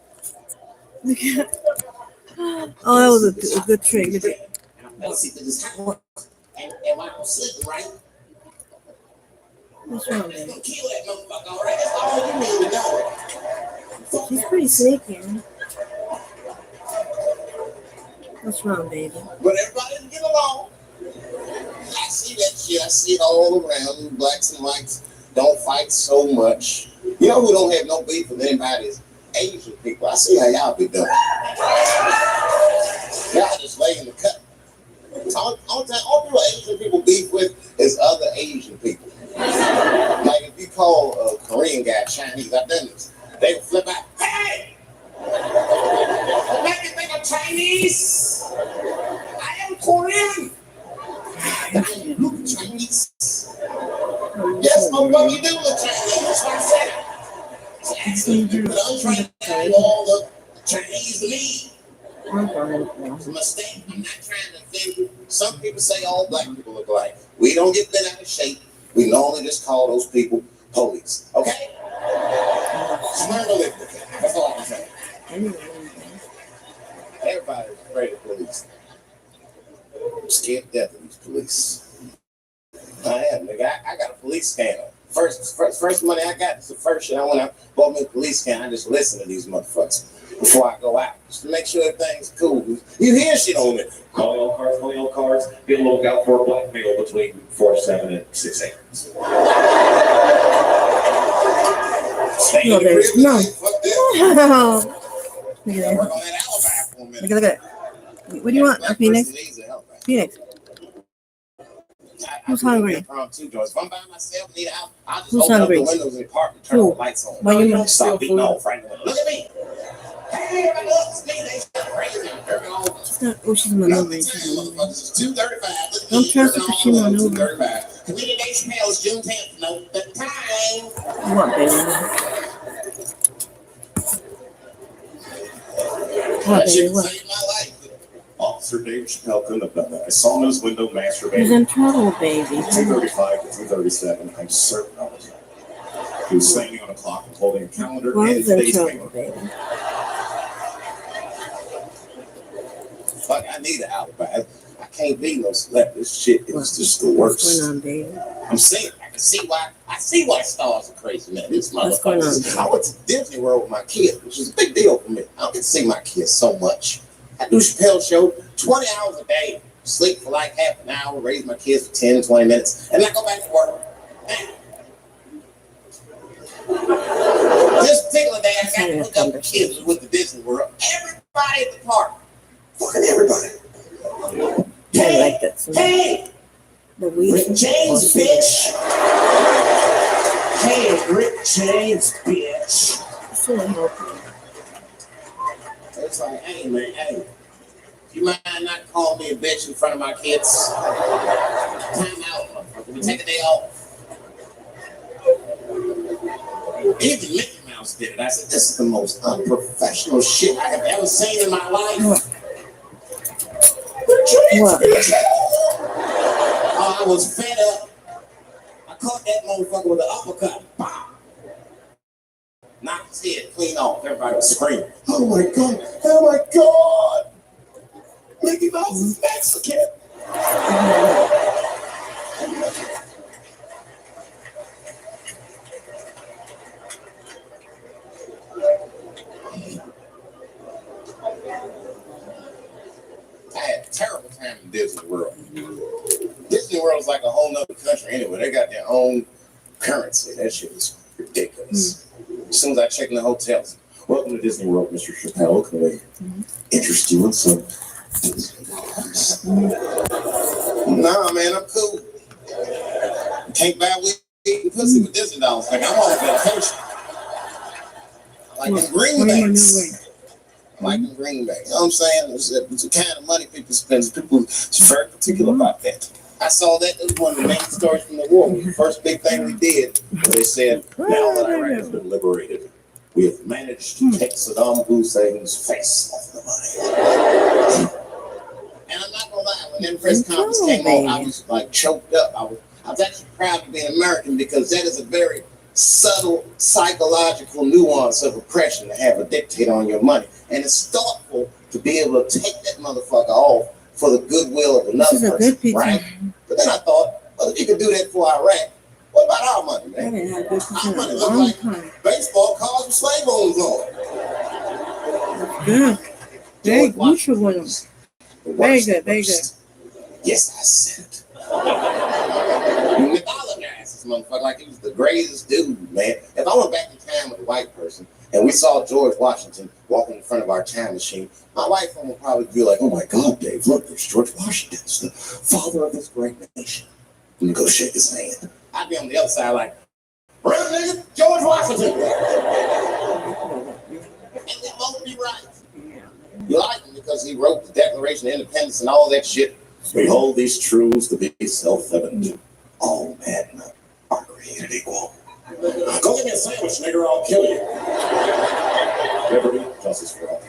Oh, that was a good trick. And while I'm sleeping, right? What's wrong, I'm baby? gonna kill that motherfucker, all right? That's all you need to know. She's pretty sneaky. What's wrong, baby? But everybody didn't get along. I see that shit. I see it all around. Blacks and whites don't fight so much. You know who don't have no beef with anybody is Asian people. I see how y'all be doing. Y'all just laying the cut. All people Asian people beef with is other Asian people. Like if you call a Korean guy Chinese, I've done this. They will flip out. Hey! Don't make me think I'm Chinese. I am Korean. You look Chinese. Yes, motherfucker, you do look Chinese. That's what I said. See, I accident. But I'm trying to tell you all the Chinese meat. I'm It's a mistake. I'm not trying to offend you. Some people say all black people look alike. We don't get bent out of shape. We normally just call those people police. Okay? Learn to live with it. That's all I'm saying. Everybody's afraid of police. I'm scared to death of these police. I am, nigga. I got a police scanner. First money I got is the first shit I went out, bought me a police scanner. I just listen to these motherfuckers before I go out, just to make sure everything's cool. You hear shit on me. Call your cards. Be on the lookout for blackmail between 4, 7, and 6 a.m. Stay in No, the baby. crib. No. Fuck that. Look at Work that. on that alibi for a minute. Look at that. What do you want? A Phoenix? Phoenix. Who's hungry? If I'm by myself, need out, I'll just Who's open hungry? up the windows in the apartment, turn Who? the lights on. Why you not Stop beating off right now. Look at me. Hey, everybody, look, it's me. They start crazy. Oh, she's maneuvering. It's 2:35. Don't trust her because she maneuvering. 2:35. Comedian Dave Chappelle is June 10th. Note the time. What, baby? What, That baby? shit What? saved my life. Officer David Chappelle couldn't have done that. I saw him in his window He's masturbating. in trouble, baby. 2:35 to 2:37. I'm certain I was right. He was standing on a clock and holding a calendar and One's his in face trouble, came up. baby. Fuck, I need an alibi. I can't be no celebrity. This shit is just the What's worst. going on, baby? I'm saying, I can see why. I see why stars are crazy, man. This What's going motherfucker. on? I went to Disney World with my kids, which is a big deal for me. I don't get to see my kids so much. I do Chappelle show 20 hours a day, sleep for like half an hour, raise my kids for 10, 20 minutes, and I go back to work. Man. This particular day, I got to hook up the kids with the Disney World. Everybody at the park. Fucking everybody. I like that. So Hey! the weed. Rick James, bitch! Hey, Rick James, bitch! So helpful. It's like, hey, man, hey. You mind not calling me a bitch in front of my kids? Time out, motherfucker. We take a day off. Even Mickey Mouse did it. I said, this is the most unprofessional shit I have ever seen in my life. What? I was fed up. I caught that motherfucker with an uppercut. Pow. Knocked his head clean off. Everybody was screaming. Oh my God. Oh my God. Mickey Mouse is Mexican. I had a terrible time in Disney World. Disney World is like a whole nother country anyway. They got their own currency. That shit is ridiculous. As soon as I check in the hotels, welcome to Disney World, Mr. Chappelle. Can we interest you in some Disney dollars? Nah, man, I'm cool. Can't buy weed and pussy with Disney dollars. Like, I'm on vacation. Like in greenbacks. Like in Green Bay. You know what I'm saying? It's the kind of money people spend. People are very particular about that. I saw that. It was one of the main stories from the war. The first big thing we did, where they said, now that Iraq has been liberated, we have managed to take Saddam Hussein's face off the money. And I'm not gonna lie, when that press conference came on, I was like choked up. I was actually proud to be an American because that is a very subtle psychological nuance of oppression to have a dictator on your money. And it's thoughtful to be able to take that motherfucker off for the goodwill of another person, right? But then I thought, well, if you could do that for Iraq, what about our money, man? Our money looks like baseball cards with slave owners on it. Good. Very good. Very good. Very good. Yes, I said it. Mythologize this motherfucker like he was the greatest dude, man. If I went back in time with a white person and we saw George Washington walking in front of our time machine, my white friend would probably be like, oh my God, Dave, look, there's George Washington. It's the father of this great nation. Let me go shake his hand. I'd be on the other side like, real nigga, George Washington. And they won't be right. You like him because he wrote the Declaration of Independence and all that shit. We hold these truths to be self-evident. All men are created equal. Go get me a sandwich, nigga, or I'll kill you. Liberty, justice for all.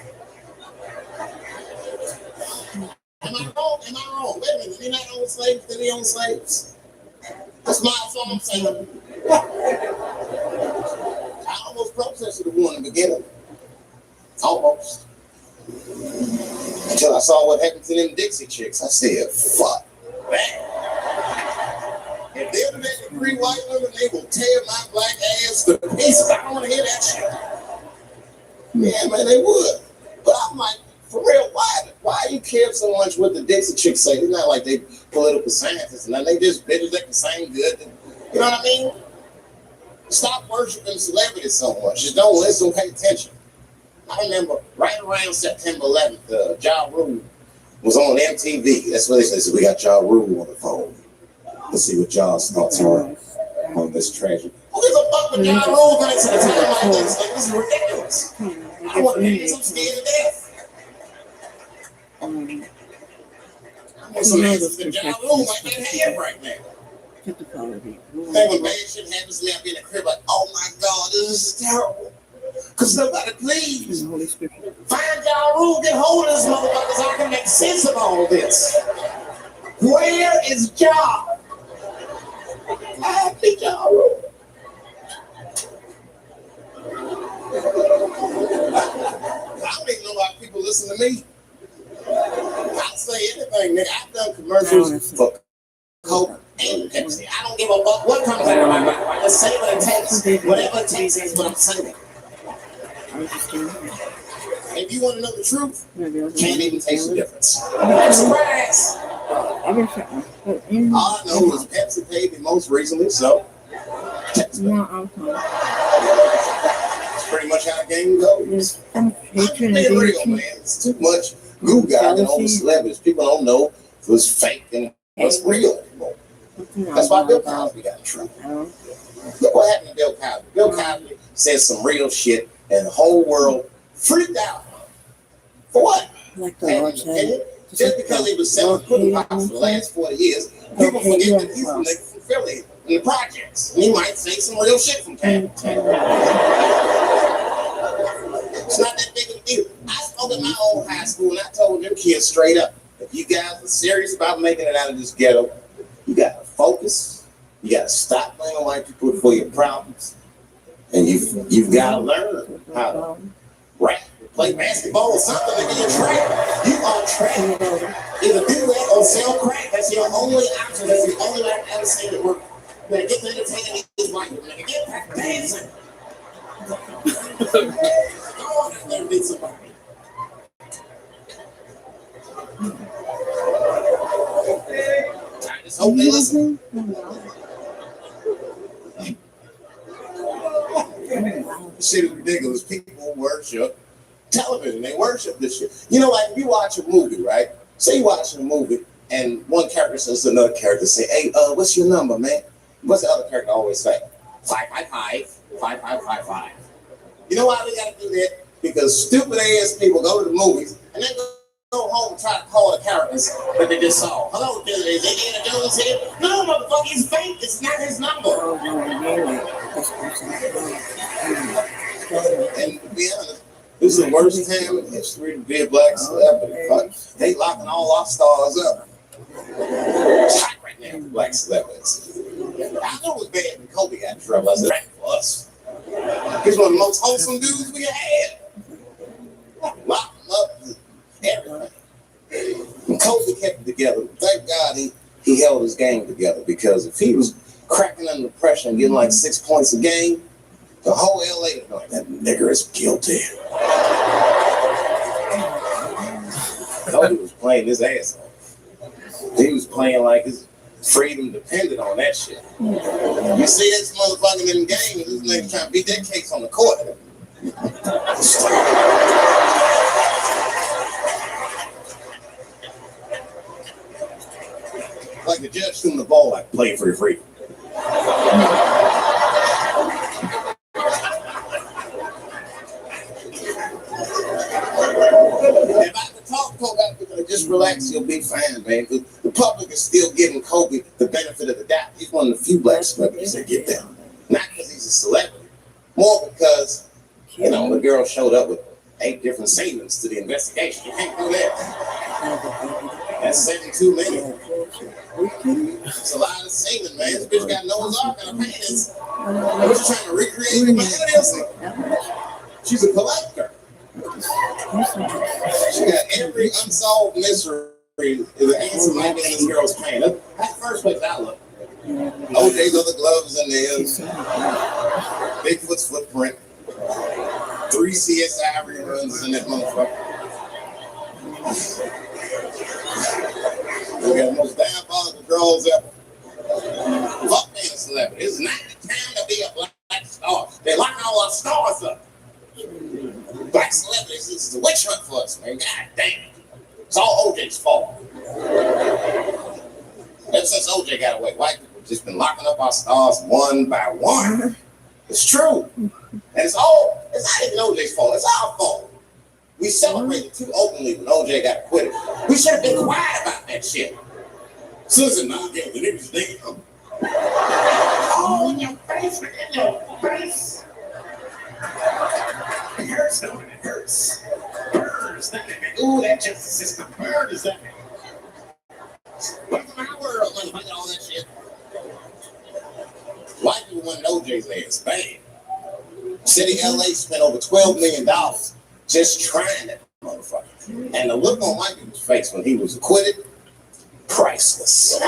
Am I wrong? Am I wrong? Wait a minute, they not own slaves? Did they own slaves? That's all I'm saying. I almost protested the war in the beginning. Almost. Until I saw what happened to them Dixie chicks. I said, fuck that. If they're the 3 white women, they will tear my black ass to pieces. I don't want to hear that shit. Yeah, man, they would. But I'm like, for real, why you care so much what the Dixie chicks say? It's not like they political scientists and they just bitches that can sing good. You know what I mean? Stop worshiping celebrities so much. Just don't listen, pay attention. I remember right around September 11th, Ja Rule was on MTV. That's what they said. So we got Ja Rule on the phone. Let's see what Ja's thoughts are on this tragedy. Who gives a fuck with Ja Rule going to the time like this? Like, this is ridiculous. I want to hear some scared to death. I want some answers to Ja Rule like that head right now. Then when bad shit happens to me, I'll be in the crib like, oh my God, this is terrible. Cause somebody please find Ja Rule, get hold of this motherfucker so I can make sense of all this. Where is Ja? I think Ja Rule. I don't even know why people listen to me. I'll say anything, nigga. I've done commercials for Coke and Pepsi. I don't give a fuck what comes out of my mouth. Just say what it takes. Whatever it takes is what I'm saying. If you want to know the truth, can't even taste the difference. Surprise! All I know is Pepsi paid me most recently, so that's pretty much how the game goes. I'm being real, man. It's too much goo guy than old celebrities. People don't know what's fake and what's real anymore. That's why Bill Cosby got in trouble. Look what happened to Bill Cosby. Bill Cosby said some real shit, and the whole world freaked out. For what? And just because he was selling pudding pops for the last 40 years, people forget that he's from Philly in the projects. He might say some real shit from time to time. It's not that big of a deal. I spoke at my old high school and I told them kids straight up, if you guys are serious about making it out of this ghetto, you gotta focus. You gotta stop blaming white people for your problems. And you've gotta learn how to rap, play basketball or something to get trained. You are trained. Either do that or sell crack. That's your only option. That's the only way I ever seen it work. You gotta get entertaining these white people. You gotta get back dancing. Go on and learn to somebody. I just hope they listen. This shit is ridiculous. People worship television. They worship this shit. You know, like if you watch a movie, right? Say you're watching a movie and one character says to another character, say, hey, what's your number, man? What's the other character always say? 555, 5555. You know why we gotta do that? Because stupid ass people go to the movies and then go home and try to call the characters that they just saw. Hello, is Indiana Jones here? No, motherfucker, it's fake. It's not his number. And to be honest, this is the worst time in history to be a black celebrity. They locking all our stars up. It's hot right now for black celebrities. I know it was bad when Kobe got in trouble. I said, right for us. He's one of the most wholesome dudes we had. Lock him up, everything. And Kobe kept it together. Thank God he held his game together, because if he was cracking under pressure and getting like 6 points a game, the whole LA was like, that nigger is guilty. Kobe was playing his ass off. He was playing like his freedom depended on that shit. You see this motherfucker in the game, and this nigga trying to beat that case on the court. Like the judge shooting the ball, like play for your freedom. If I could talk to Kobe, just relax, you'll be fine, man. The public is still giving Kobe the benefit of the doubt. He's one of the few black celebrities that get that. Not because he's a celebrity. More because, you know, the girl showed up with 8 different statements to the investigation. You can't do that. That's 72 million. It's a lot of semen, man. This bitch got Noah's Ark and a penis. What you trying to recreate the man? She's a collector. She got every unsolved mystery is an answer might be in this girl's pain. That's the first place I look. OJ's other gloves in there. Bigfoot's footprint. 3 CSI reruns in that motherfucker. We got the most diabolical girls ever. Fuck being a celebrity. It's not the time to be a black star. They lock all our stars up. Black celebrities, this is a witch hunt for us, man. God damn. It's all OJ's fault. Ever since OJ got away, white people have just been locking up our stars one by one. It's true. And it's not even OJ's fault. It's our fault. We celebrated too openly when OJ got acquitted. We should have been quiet about that shit. Susan, not guilty. Niggas think oh, in your face, man, in your face. It hurts, don't it? It hurts. Burns, that nigga. Ooh, that justice system burns, that nigga. Welcome to my world, motherfucker, all that shit. White people wanted OJ's ass bad. City of LA spent over $12 million just trying that motherfucker. And the look on white people's face when he was acquitted, priceless.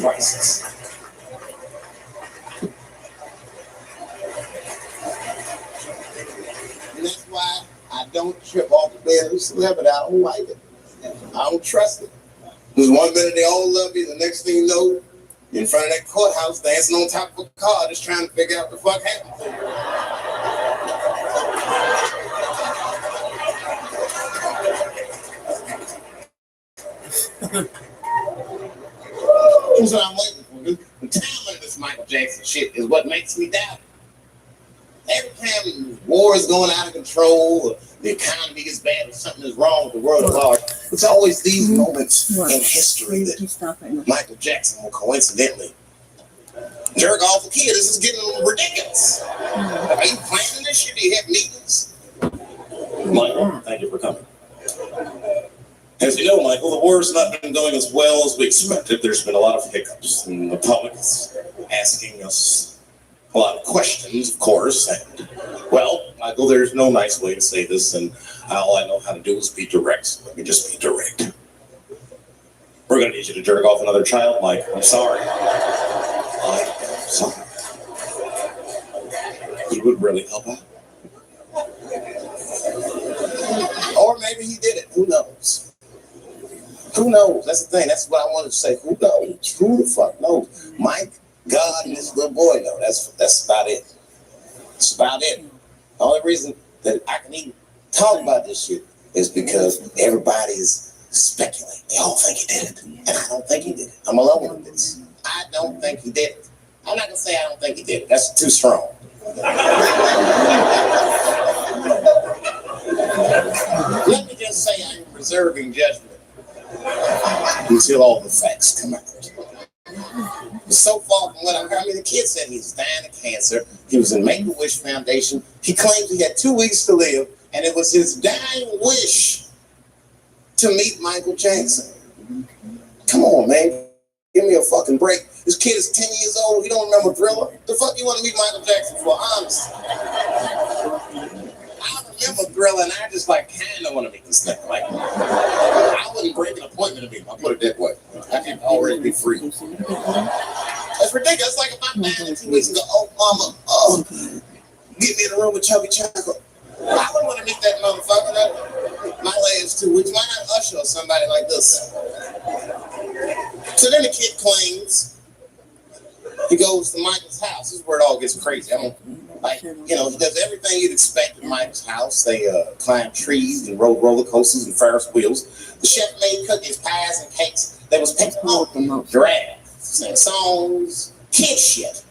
Priceless. And that's why I don't trip off the bed of celebrity. I don't like it. I don't trust it. Because 1 minute they all love you, the next thing you know, you're in front of that courthouse dancing on top of a car just trying to figure out what the fuck happened to you. That's what I'm waiting for. The timing of this Michael Jackson shit is what makes me doubt it. Every time war is going out of control, or the economy is bad, or something is wrong with the world at large, it's always these moments in history that Michael Jackson will coincidentally jerk off a kid. This is getting ridiculous. Are you planning this shit? Do you have meetings? Michael, thank you for coming. As you know, Michael, the war has not been going as well as we expected. There's been a lot of hiccups, and the public is asking us a lot of questions, of course. And, well, Michael, there's no nice way to say this, and all I know how to do is be direct. So let me just be direct. We're going to need you to jerk off another child, Mike. I'm sorry. I'm sorry. It would really help out. Or maybe he did it. Who knows? Who knows? That's the thing. That's what I wanted to say. Who knows? Who the fuck knows? Mike, God, and this little boy know. That's about it. That's about it. The only reason that I can even talk about this shit is because everybody's speculating. They all think he did it. And I don't think he did it. I'm alone with this. I don't think he did it. I'm not going to say I don't think he did it. That's too strong. Let me just say I'm reserving judgment until all the facts come out. So far from what I've heard, the kid said he was dying of cancer. He was in Make-A-Wish Foundation. He claimed he had 2 weeks to live, and it was his dying wish to meet Michael Jackson. Come on, man. Give me a fucking break. This kid is 10 years old. He don't remember Thriller. The fuck you want to meet Michael Jackson for? Honestly. I remember Thriller, and I just kind of want to meet this nigga. I wouldn't break an appointment to meet him. I'll put it that way. I can already be free. That's ridiculous. It's like if I'm down 2 weeks and go, oh, mama, get me in the room with Chubby Chocolate. I wouldn't want to meet that motherfucker. My last 2 weeks. Why not Usher or somebody like this? So then the kid claims he goes to Michael's house. This is where it all gets crazy. He does everything you'd expect at Michael's house. They climb trees and rode roller coasters and Ferris wheels. The chef made cookies, pies, and cakes. There was ping pong, giraffes, sing songs, kid shit.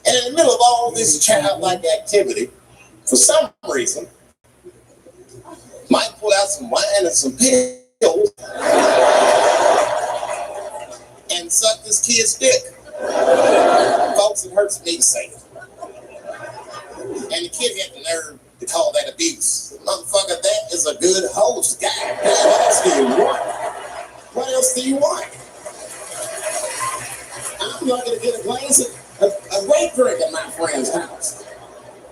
And in the middle of all this childlike activity, for some reason, Mike pulled out some wine and some pills and sucked his kid's dick. Folks, it hurts me to say it. And the kid had the nerve to call that abuse. Motherfucker, that is a good host. God damn, what else do you want? What else do you want? I'm not going to get a glance at a rape drink at my friend's house.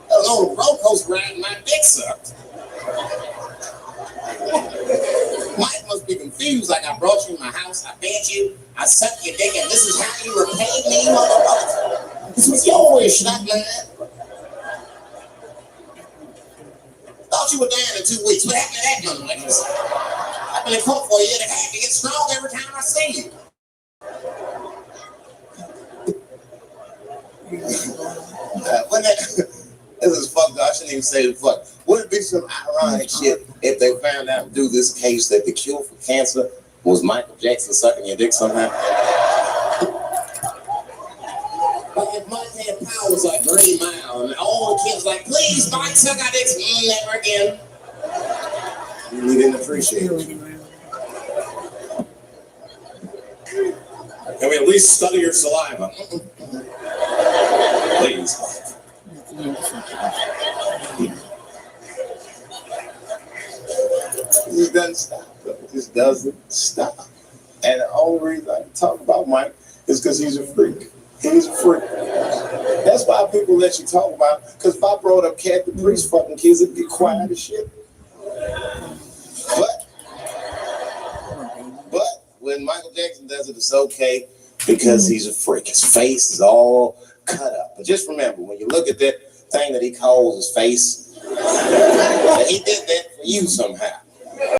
On a roller coaster ride, my dick sucked. Mike must be confused, like I brought you in my house, I fed you, I sucked your dick, and this is how you repay me, motherfucker. This was your wish, not mine. Thought you were down in 2 weeks. What happened to that motherfucker? I've been in court for a year and a half. You get strong every time I see you. This is fucked up. I shouldn't even say the fuck. Would it be some ironic shit if they found out through this case that the cure for cancer was Michael Jackson sucking your dick somehow? Like if Mike had powers like Green Mile and all the kids like, please, Mike, suck our dicks. Never again. We didn't appreciate it. Can we at least study your saliva? Please. It doesn't stop. It just doesn't stop. And the only reason I talk about Mike is because he's a freak. He's a freak. That's why people let you talk about it. Because if I brought up Cat the Priest fucking kids, it'd be quiet as shit. But when Michael Jackson does it, it's okay because he's a freak. His face is all cut up. But just remember, when you look at that thing that he calls his face, that he did that for you somehow.